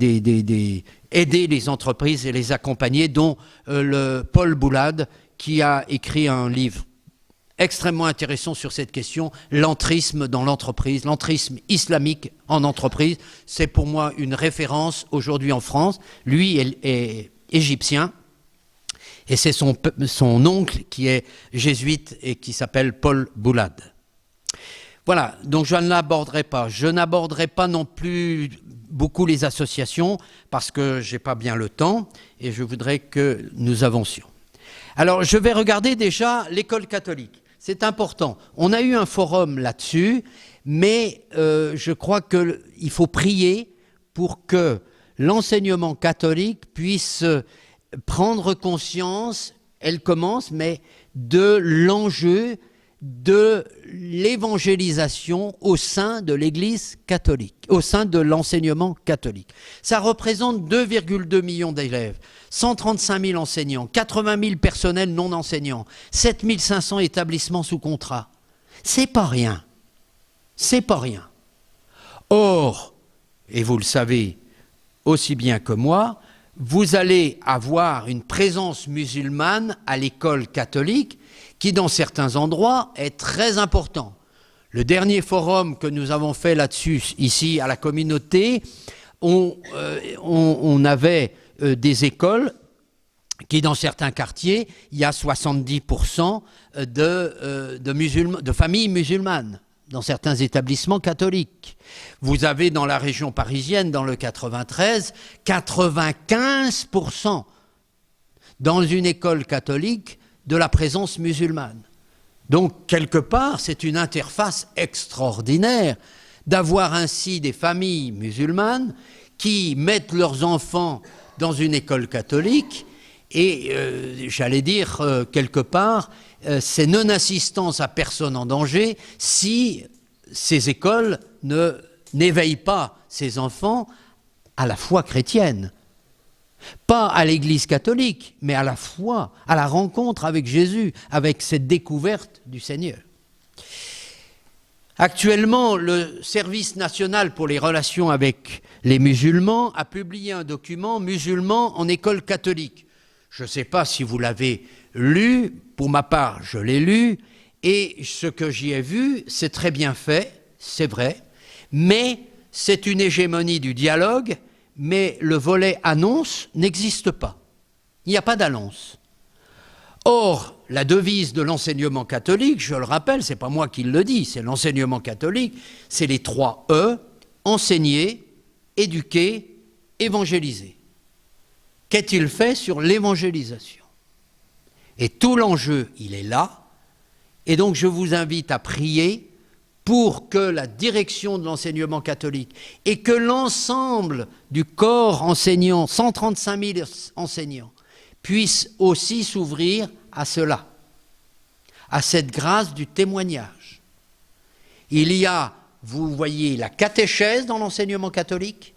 aider les entreprises et les accompagner, dont le Paul Boulad, qui a écrit un livre extrêmement intéressant sur cette question, l'entrisme dans l'entreprise, l'entrisme islamique en entreprise. C'est pour moi une référence aujourd'hui en France. Lui est égyptien et c'est son oncle qui est jésuite et qui s'appelle Paul Boulad. Voilà, donc je ne l'aborderai pas. Je n'aborderai pas non plus beaucoup les associations parce que je n'ai pas bien le temps et je voudrais que nous avancions. Alors, je vais regarder déjà l'école catholique. C'est important. On a eu un forum là-dessus, mais je crois qu'il faut prier pour que l'enseignement catholique puisse prendre conscience, elle commence, mais de l'enjeu de l'évangélisation au sein de l'Église catholique, au sein de l'enseignement catholique. Ça représente 2,2 millions d'élèves, 135 000 enseignants, 80 000 personnels non enseignants, 7 500 établissements sous contrat. C'est pas rien. C'est pas rien. Or, et vous le savez aussi bien que moi, vous allez avoir une présence musulmane à l'école catholique qui, dans certains endroits, est très important. Le dernier forum que nous avons fait là-dessus, ici, à la communauté, on avait des écoles qui, dans certains quartiers, il y a 70% de familles musulmanes dans certains établissements catholiques. Vous avez dans la région parisienne, dans le 93, 95% dans une école catholique de la présence musulmane. Donc, quelque part, c'est une interface extraordinaire d'avoir ainsi des familles musulmanes qui mettent leurs enfants dans une école catholique et, j'allais dire, quelque part, c'est non-assistance à personne en danger si ces écoles n'éveillent pas ces enfants à la foi chrétienne. Pas à l'Église catholique, mais à la foi, à la rencontre avec Jésus, avec cette découverte du Seigneur. Actuellement, le Service national pour les relations avec les musulmans a publié un document « Musulmans en école catholique ». Je ne sais pas si vous l'avez lu, pour ma part, je l'ai lu, et ce que j'y ai vu, c'est très bien fait, c'est vrai, mais c'est une hégémonie du dialogue, mais le volet annonce n'existe pas. Il n'y a pas d'annonce. Or, la devise de l'enseignement catholique, je le rappelle, ce n'est pas moi qui le dis, c'est l'enseignement catholique, c'est les 3 E, enseigner, éduquer, évangéliser. Qu'est-il fait sur l'évangélisation? Et tout l'enjeu, il est là, et donc je vous invite à prier pour que la direction de l'enseignement catholique et que l'ensemble du corps enseignant, 135 000 enseignants, puissent aussi s'ouvrir à cela, à cette grâce du témoignage. Il y a, vous voyez, la catéchèse dans l'enseignement catholique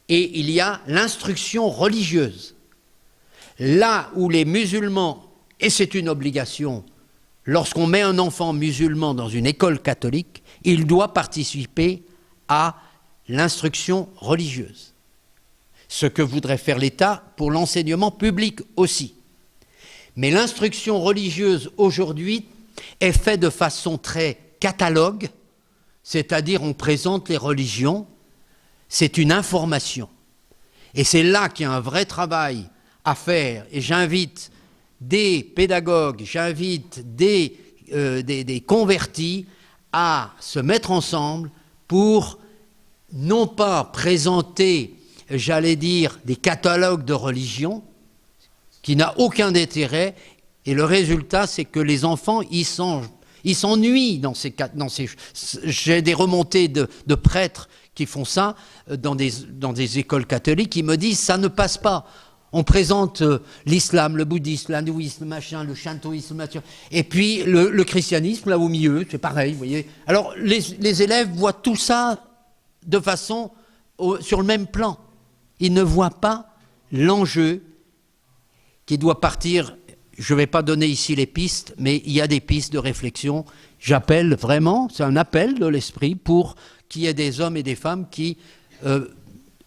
et il y a l'instruction religieuse. Là où les musulmans, et c'est une obligation, lorsqu'on met un enfant musulman dans une école catholique, il doit participer à l'instruction religieuse. Ce que voudrait faire l'État pour l'enseignement public aussi. Mais l'instruction religieuse aujourd'hui est faite de façon très catalogue, c'est-à-dire on présente les religions, c'est une information. Et c'est là qu'il y a un vrai travail à faire. Et j'invite des pédagogues, j'invite des convertis à se mettre ensemble pour non pas présenter, j'allais dire, des catalogues de religion, qui n'a aucun intérêt, et le résultat, c'est que les enfants, ils s'ennuient dans ces... J'ai des remontées de prêtres qui font ça dans des écoles catholiques, qui me disent, ça ne passe pas. On présente l'islam, le bouddhisme, l'hindouisme, machin, le shintoïsme, machin, et puis le christianisme, là au milieu, c'est pareil, vous voyez. Alors, les élèves voient tout ça de façon sur le même plan. Ils ne voient pas l'enjeu qui doit partir. Je ne vais pas donner ici les pistes, mais il y a des pistes de réflexion. J'appelle vraiment, c'est un appel de l'esprit pour qu'il y ait des hommes et des femmes qui,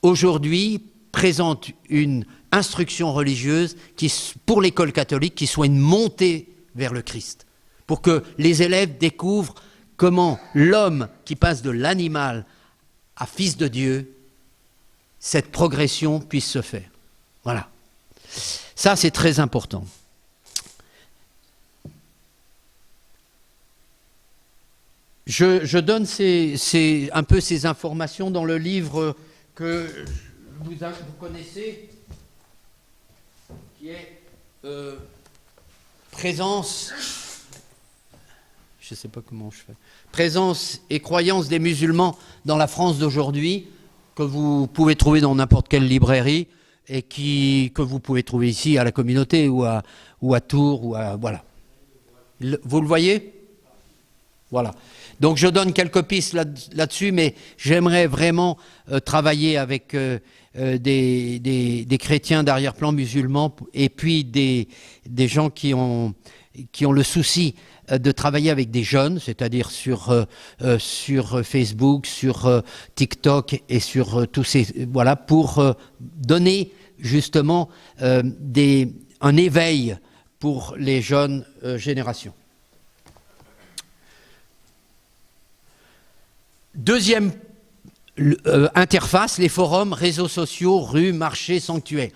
aujourd'hui, présentent une instruction religieuse qui, pour l'école catholique, qui soit une montée vers le Christ. Pour que les élèves découvrent comment l'homme qui passe de l'animal à fils de Dieu, cette progression puisse se faire. Voilà. Ça, c'est très important. Je donne un peu ces informations dans le livre que vous connaissez, qui est Présence, je ne sais pas comment je fais, Présence et croyance des musulmans dans la France d'aujourd'hui, que vous pouvez trouver dans n'importe quelle librairie et que vous pouvez trouver ici à la communauté ou à Tours, voilà. Vous le voyez ? Voilà. Donc je donne quelques pistes là-dessus, mais j'aimerais vraiment travailler avec des chrétiens d'arrière-plan musulmans et puis des gens qui ont le souci de travailler avec des jeunes, c'est-à-dire sur Facebook, sur TikTok et sur tous ces... Voilà, pour donner justement un éveil pour les jeunes générations. Deuxième interface, les forums, réseaux sociaux, rues, marchés, sanctuaires.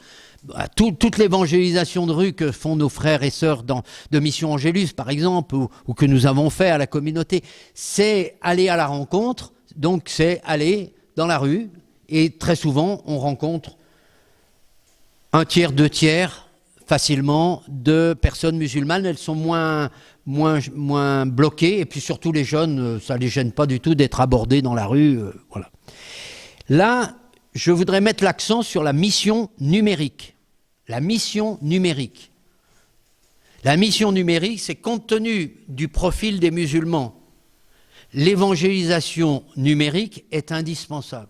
Toute l'évangélisation de rue que font nos frères et sœurs de Mission Angélus, par exemple, ou que nous avons fait à la communauté, c'est aller à la rencontre, donc c'est aller dans la rue, et très souvent, on rencontre un tiers, deux tiers, facilement, de personnes musulmanes. Elles sont moins bloquées, et puis surtout les jeunes, ça ne les gêne pas du tout d'être abordés dans la rue. Voilà. Là, je voudrais mettre l'accent sur la mission numérique. La mission numérique. La mission numérique, c'est compte tenu du profil des musulmans, l'évangélisation numérique est indispensable.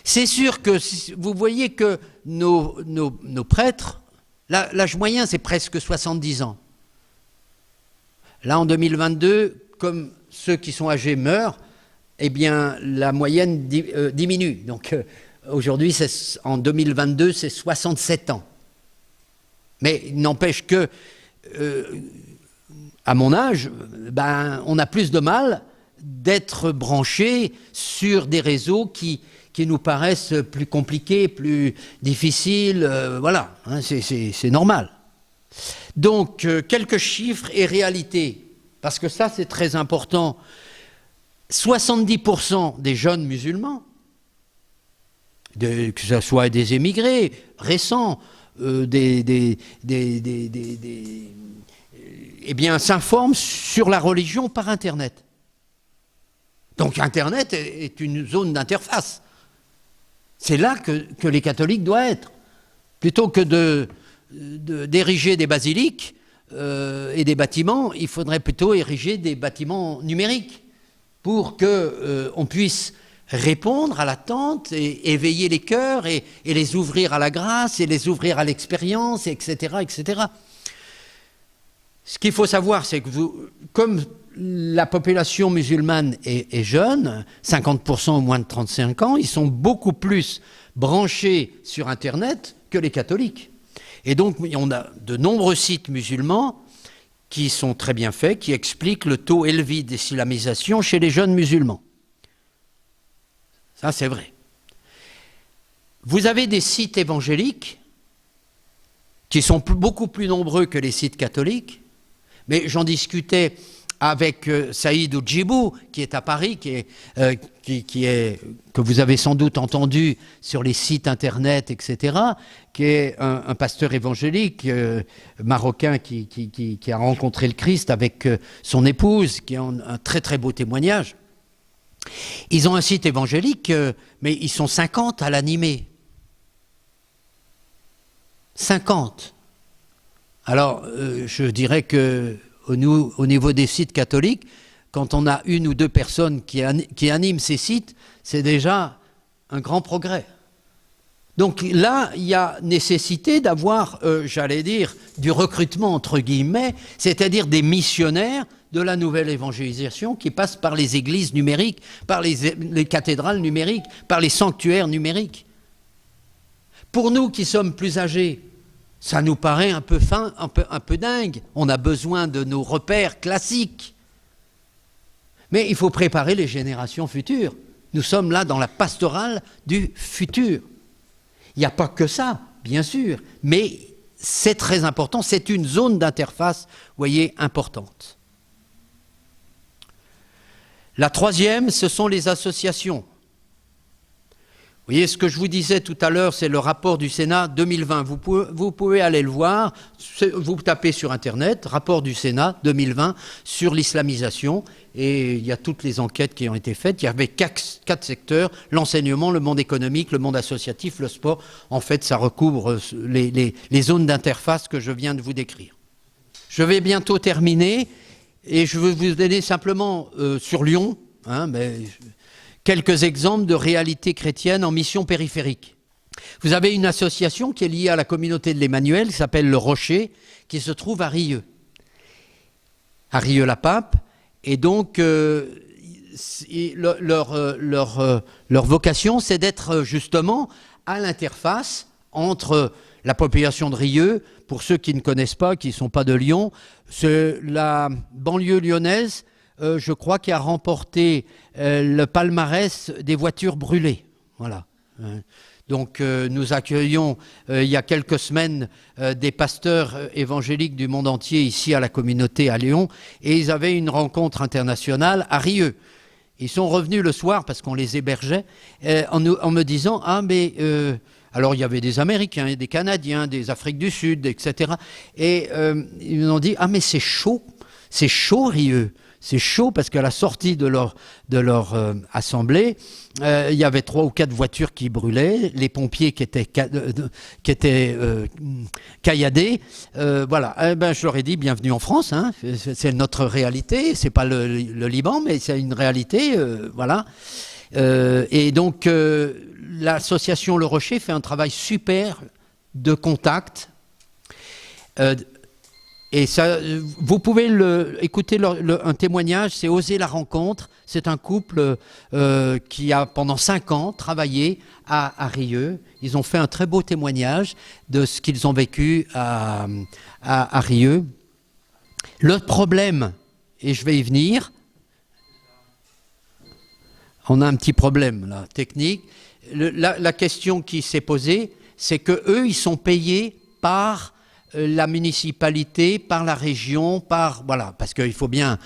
C'est sûr que vous voyez que nos prêtres, l'âge moyen c'est presque 70 ans. Là en 2022, comme ceux qui sont âgés meurent, eh bien la moyenne diminue. Donc aujourd'hui, en 2022, c'est 67 ans. Mais il n'empêche que, à mon âge, on a plus de mal d'être branché sur des réseaux qui nous paraissent plus compliqués, plus difficiles, voilà, hein, c'est normal. Donc, quelques chiffres et réalités, parce que ça, c'est très important. 70% des jeunes musulmans, que ce soit des émigrés récents, eh bien, s'informent sur la religion par Internet. Donc, Internet est une zone d'interface. C'est là que les catholiques doivent être. Plutôt que d'ériger des basiliques et des bâtiments, il faudrait plutôt ériger des bâtiments numériques pour qu'on puisse répondre à l'attente et éveiller les cœurs et les ouvrir à la grâce et les ouvrir à l'expérience, etc., etc. Ce qu'il faut savoir, c'est que comme la population musulmane est jeune, 50% au moins de 35 ans, ils sont beaucoup plus branchés sur Internet que les catholiques. Et donc, on a de nombreux sites musulmans qui sont très bien faits, qui expliquent le taux élevé d'islamisation chez les jeunes musulmans. Ça, c'est vrai. Vous avez des sites évangéliques qui sont beaucoup plus nombreux que les sites catholiques, mais j'en discutais avec Saïd Oudjibou, qui est à Paris, que vous avez sans doute entendu sur les sites internet, etc., qui est un pasteur évangélique marocain qui a rencontré le Christ avec son épouse, qui a un très très beau témoignage. Ils ont un site évangélique, mais ils sont 50 à l'animer. 50. Alors, je dirais que au niveau des sites catholiques, quand on a une ou deux personnes qui animent ces sites, c'est déjà un grand progrès. Donc là, il y a nécessité d'avoir, j'allais dire, du recrutement entre guillemets, c'est-à-dire des missionnaires de la nouvelle évangélisation qui passent par les églises numériques, par les cathédrales numériques, par les sanctuaires numériques. Pour nous qui sommes plus âgés, ça nous paraît un peu un peu dingue. On a besoin de nos repères classiques. Mais il faut préparer les générations futures. Nous sommes là dans la pastorale du futur. Il n'y a pas que ça, bien sûr, mais c'est très important. C'est une zone d'interface, vous voyez, importante. La troisième, ce sont les associations. Vous voyez, ce que je vous disais tout à l'heure, c'est le rapport du Sénat 2020. Vous pouvez aller le voir, vous tapez sur Internet, rapport du Sénat 2020 sur l'islamisation, et il y a toutes les enquêtes qui ont été faites. Il y avait quatre secteurs, l'enseignement, le monde économique, le monde associatif, le sport. En fait, ça recouvre les zones d'interface que je viens de vous décrire. Je vais bientôt terminer, et je veux vous donner simplement sur Lyon, quelques exemples de réalité chrétienne en mission périphérique. Vous avez une association qui est liée à la communauté de l'Emmanuel, qui s'appelle Le Rocher, qui se trouve à Rieux-la-Pape. Et donc, leur vocation, c'est d'être justement à l'interface entre la population de Rieux, pour ceux qui ne connaissent pas, qui ne sont pas de Lyon, c'est la banlieue lyonnaise, je crois, qui a remporté le palmarès des voitures brûlées. Voilà. Donc nous accueillons il y a quelques semaines des pasteurs évangéliques du monde entier ici à la communauté à Lyon, et ils avaient une rencontre internationale à Rieux. Ils sont revenus le soir parce qu'on les hébergeait en me disant « Ah mais… alors il y avait des Américains, des Canadiens, des Afriques du Sud, etc. Et ils nous ont dit « Ah mais c'est chaud Rieux ». C'est chaud parce qu'à la sortie de leur assemblée, il y avait 3 ou 4 voitures qui brûlaient, les pompiers qui étaient cailladés. Voilà. Je leur ai dit bienvenue en France. Hein. C'est notre réalité. C'est pas le Liban, mais c'est une réalité. Voilà. Et donc l'association Le Rocher fait un travail super de contact. Et ça, vous pouvez écouter un témoignage, c'est Oser la rencontre. C'est un couple qui a pendant 5 ans travaillé à Rieux. Ils ont fait un très beau témoignage de ce qu'ils ont vécu à Rieux. Le problème, et je vais y venir, on a un petit problème là, technique. La question qui s'est posée, c'est qu'eux, ils sont payés par la municipalité, par la région, voilà, parce qu'il faut bien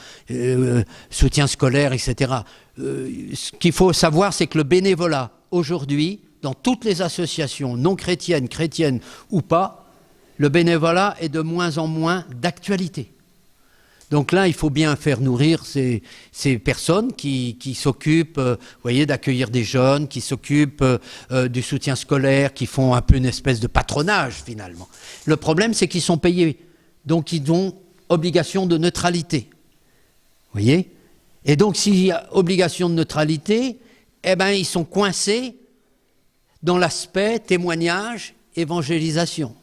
soutien scolaire, etc. Ce qu'il faut savoir, c'est que le bénévolat, aujourd'hui, dans toutes les associations non chrétiennes, chrétiennes ou pas, le bénévolat est de moins en moins d'actualité. Donc là, il faut bien faire nourrir ces personnes qui s'occupent, vous voyez, d'accueillir des jeunes, qui s'occupent du soutien scolaire, qui font un peu une espèce de patronage finalement. Le problème, c'est qu'ils sont payés, donc ils ont obligation de neutralité. Vous voyez ? Et donc, s'il y a obligation de neutralité, eh ben, ils sont coincés dans l'aspect témoignage, évangélisation.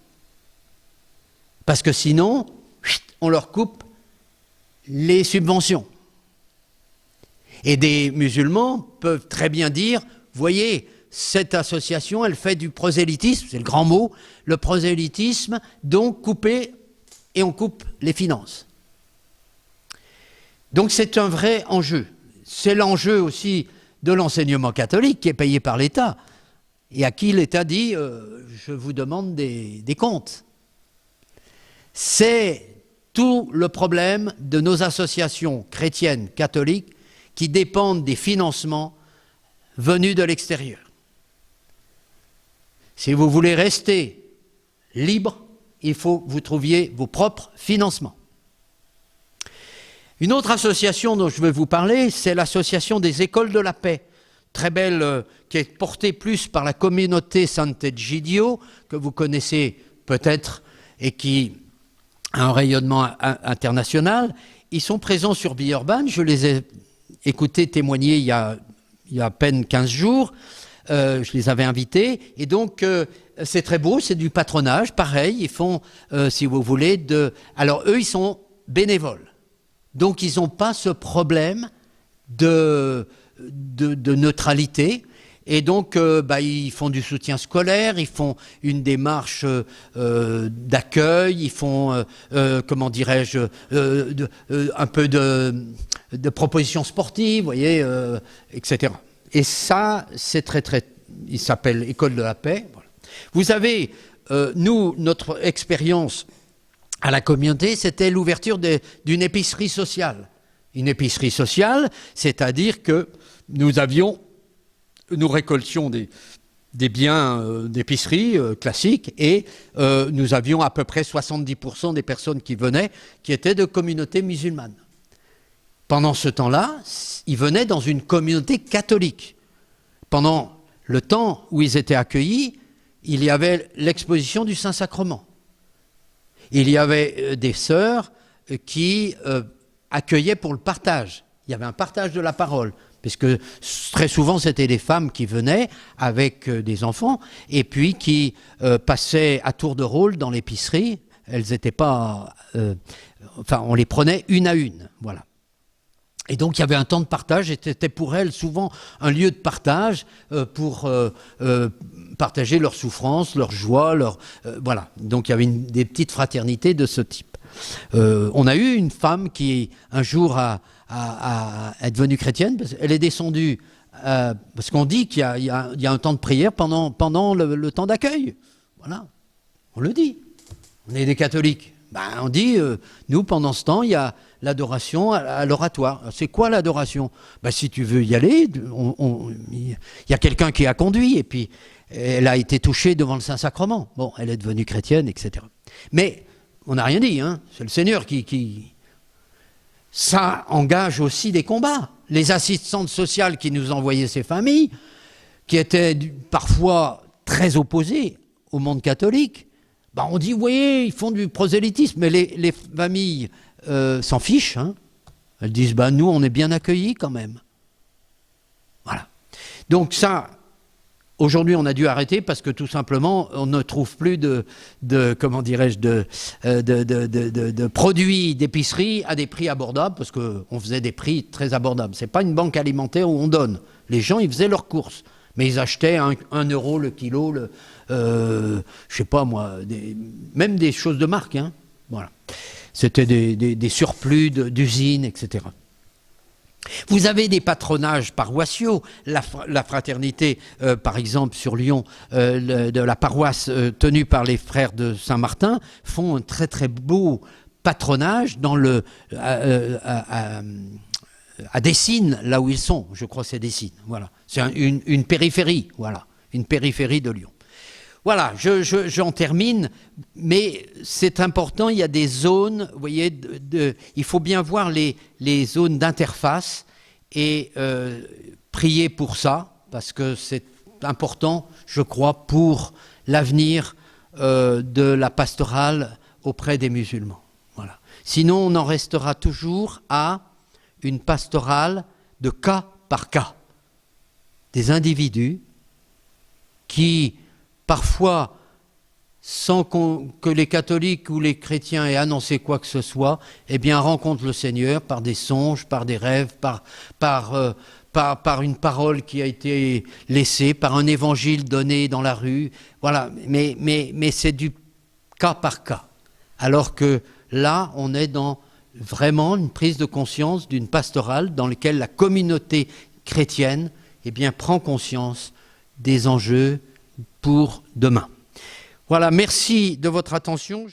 Parce que sinon, on leur coupe les subventions. Et des musulmans peuvent très bien dire, voyez, cette association, elle fait du prosélytisme, c'est le grand mot, le prosélytisme, donc couper, et on coupe les finances. Donc c'est un vrai enjeu. C'est l'enjeu aussi de l'enseignement catholique qui est payé par l'État et à qui l'État dit je vous demande des comptes. C'est tout le problème de nos associations chrétiennes catholiques qui dépendent des financements venus de l'extérieur. Si vous voulez rester libre, il faut que vous trouviez vos propres financements. Une autre association dont je vais vous parler, c'est l'association des écoles de la paix, très belle, qui est portée plus par la communauté Sant'Egidio, que vous connaissez peut-être, et qui a un rayonnement international. Ils sont présents sur Villeurbanne, je les ai écoutés témoigner il y a à peine 15 jours, je les avais invités, et donc c'est très beau, c'est du patronage, pareil, ils font, si vous voulez, alors eux, ils sont bénévoles. Donc, ils n'ont pas ce problème de neutralité. Et donc, ils font du soutien scolaire, ils font une démarche d'accueil, ils font, comment dirais-je, un peu de propositions sportives, vous voyez, etc. Et ça, c'est très... Il s'appelle École de la paix. Voilà. Vous avez, nous, notre expérience à la communauté, c'était l'ouverture d'une épicerie sociale. Une épicerie sociale, c'est-à-dire que nous récoltions des biens d'épicerie classiques et nous avions à peu près 70% des personnes qui venaient qui étaient de communautés musulmanes. Pendant ce temps-là, ils venaient dans une communauté catholique. Pendant le temps où ils étaient accueillis, il y avait l'exposition du Saint-Sacrement. Il y avait des sœurs qui accueillaient pour le partage. Il y avait un partage de la parole, puisque très souvent c'était des femmes qui venaient avec des enfants et puis qui passaient à tour de rôle dans l'épicerie. Elles n'étaient pas... on les prenait une à une, voilà. Et donc il y avait un temps de partage, et c'était pour elles souvent un lieu de partage pour partager leurs souffrances, leurs joies, voilà. Donc il y avait des petites fraternités de ce type. On a eu une femme qui un jour est devenue chrétienne, elle est descendue, parce qu'on dit qu'il y a un temps de prière pendant le temps d'accueil. Voilà, on le dit. On est des catholiques. On dit, nous, pendant ce temps, il y a l'adoration à l'oratoire. C'est quoi l'adoration ? Si tu veux y aller, il y a quelqu'un qui a conduit, et puis elle a été touchée devant le Saint-Sacrement. Bon, elle est devenue chrétienne, etc. Mais on n'a rien dit, hein. C'est le Seigneur qui... Ça engage aussi des combats. Les assistantes sociales qui nous envoyaient ces familles, qui étaient parfois très opposées au monde catholique, on dit, vous voyez, ils font du prosélytisme, mais les familles s'en fichent. Hein. Elles disent, nous, on est bien accueillis quand même. Voilà. Donc ça, aujourd'hui, on a dû arrêter parce que tout simplement, on ne trouve plus de produits d'épicerie à des prix abordables, parce qu'on faisait des prix très abordables. Ce n'est pas une banque alimentaire où on donne. Les gens, ils faisaient leurs courses. Mais ils achetaient 1 euro le kilo, je sais pas moi, même des choses de marque. Hein. Voilà. C'était des surplus d'usines, etc. Vous avez des patronages paroissiaux. La fraternité, par exemple, sur Lyon, de la paroisse tenue par les frères de Saint-Martin, font un très très beau patronage dans à Dessines, là où ils sont. Je crois que c'est Dessines. Voilà. C'est une périphérie, voilà, une périphérie de Lyon. Voilà, j'en termine, mais c'est important, il y a des zones, vous voyez, il faut bien voir les zones d'interface et prier pour ça, parce que c'est important, je crois, pour l'avenir de la pastorale auprès des musulmans. Voilà. Sinon, on en restera toujours à une pastorale de cas par cas. Des individus qui, parfois, sans que les catholiques ou les chrétiens aient annoncé quoi que ce soit, eh bien, rencontrent le Seigneur par des songes, par des rêves, par une parole qui a été laissée, par un évangile donné dans la rue. Voilà, mais c'est du cas par cas. Alors que là, on est dans vraiment une prise de conscience d'une pastorale dans laquelle la communauté chrétienne, eh bien, prend conscience des enjeux pour demain. Voilà, merci de votre attention.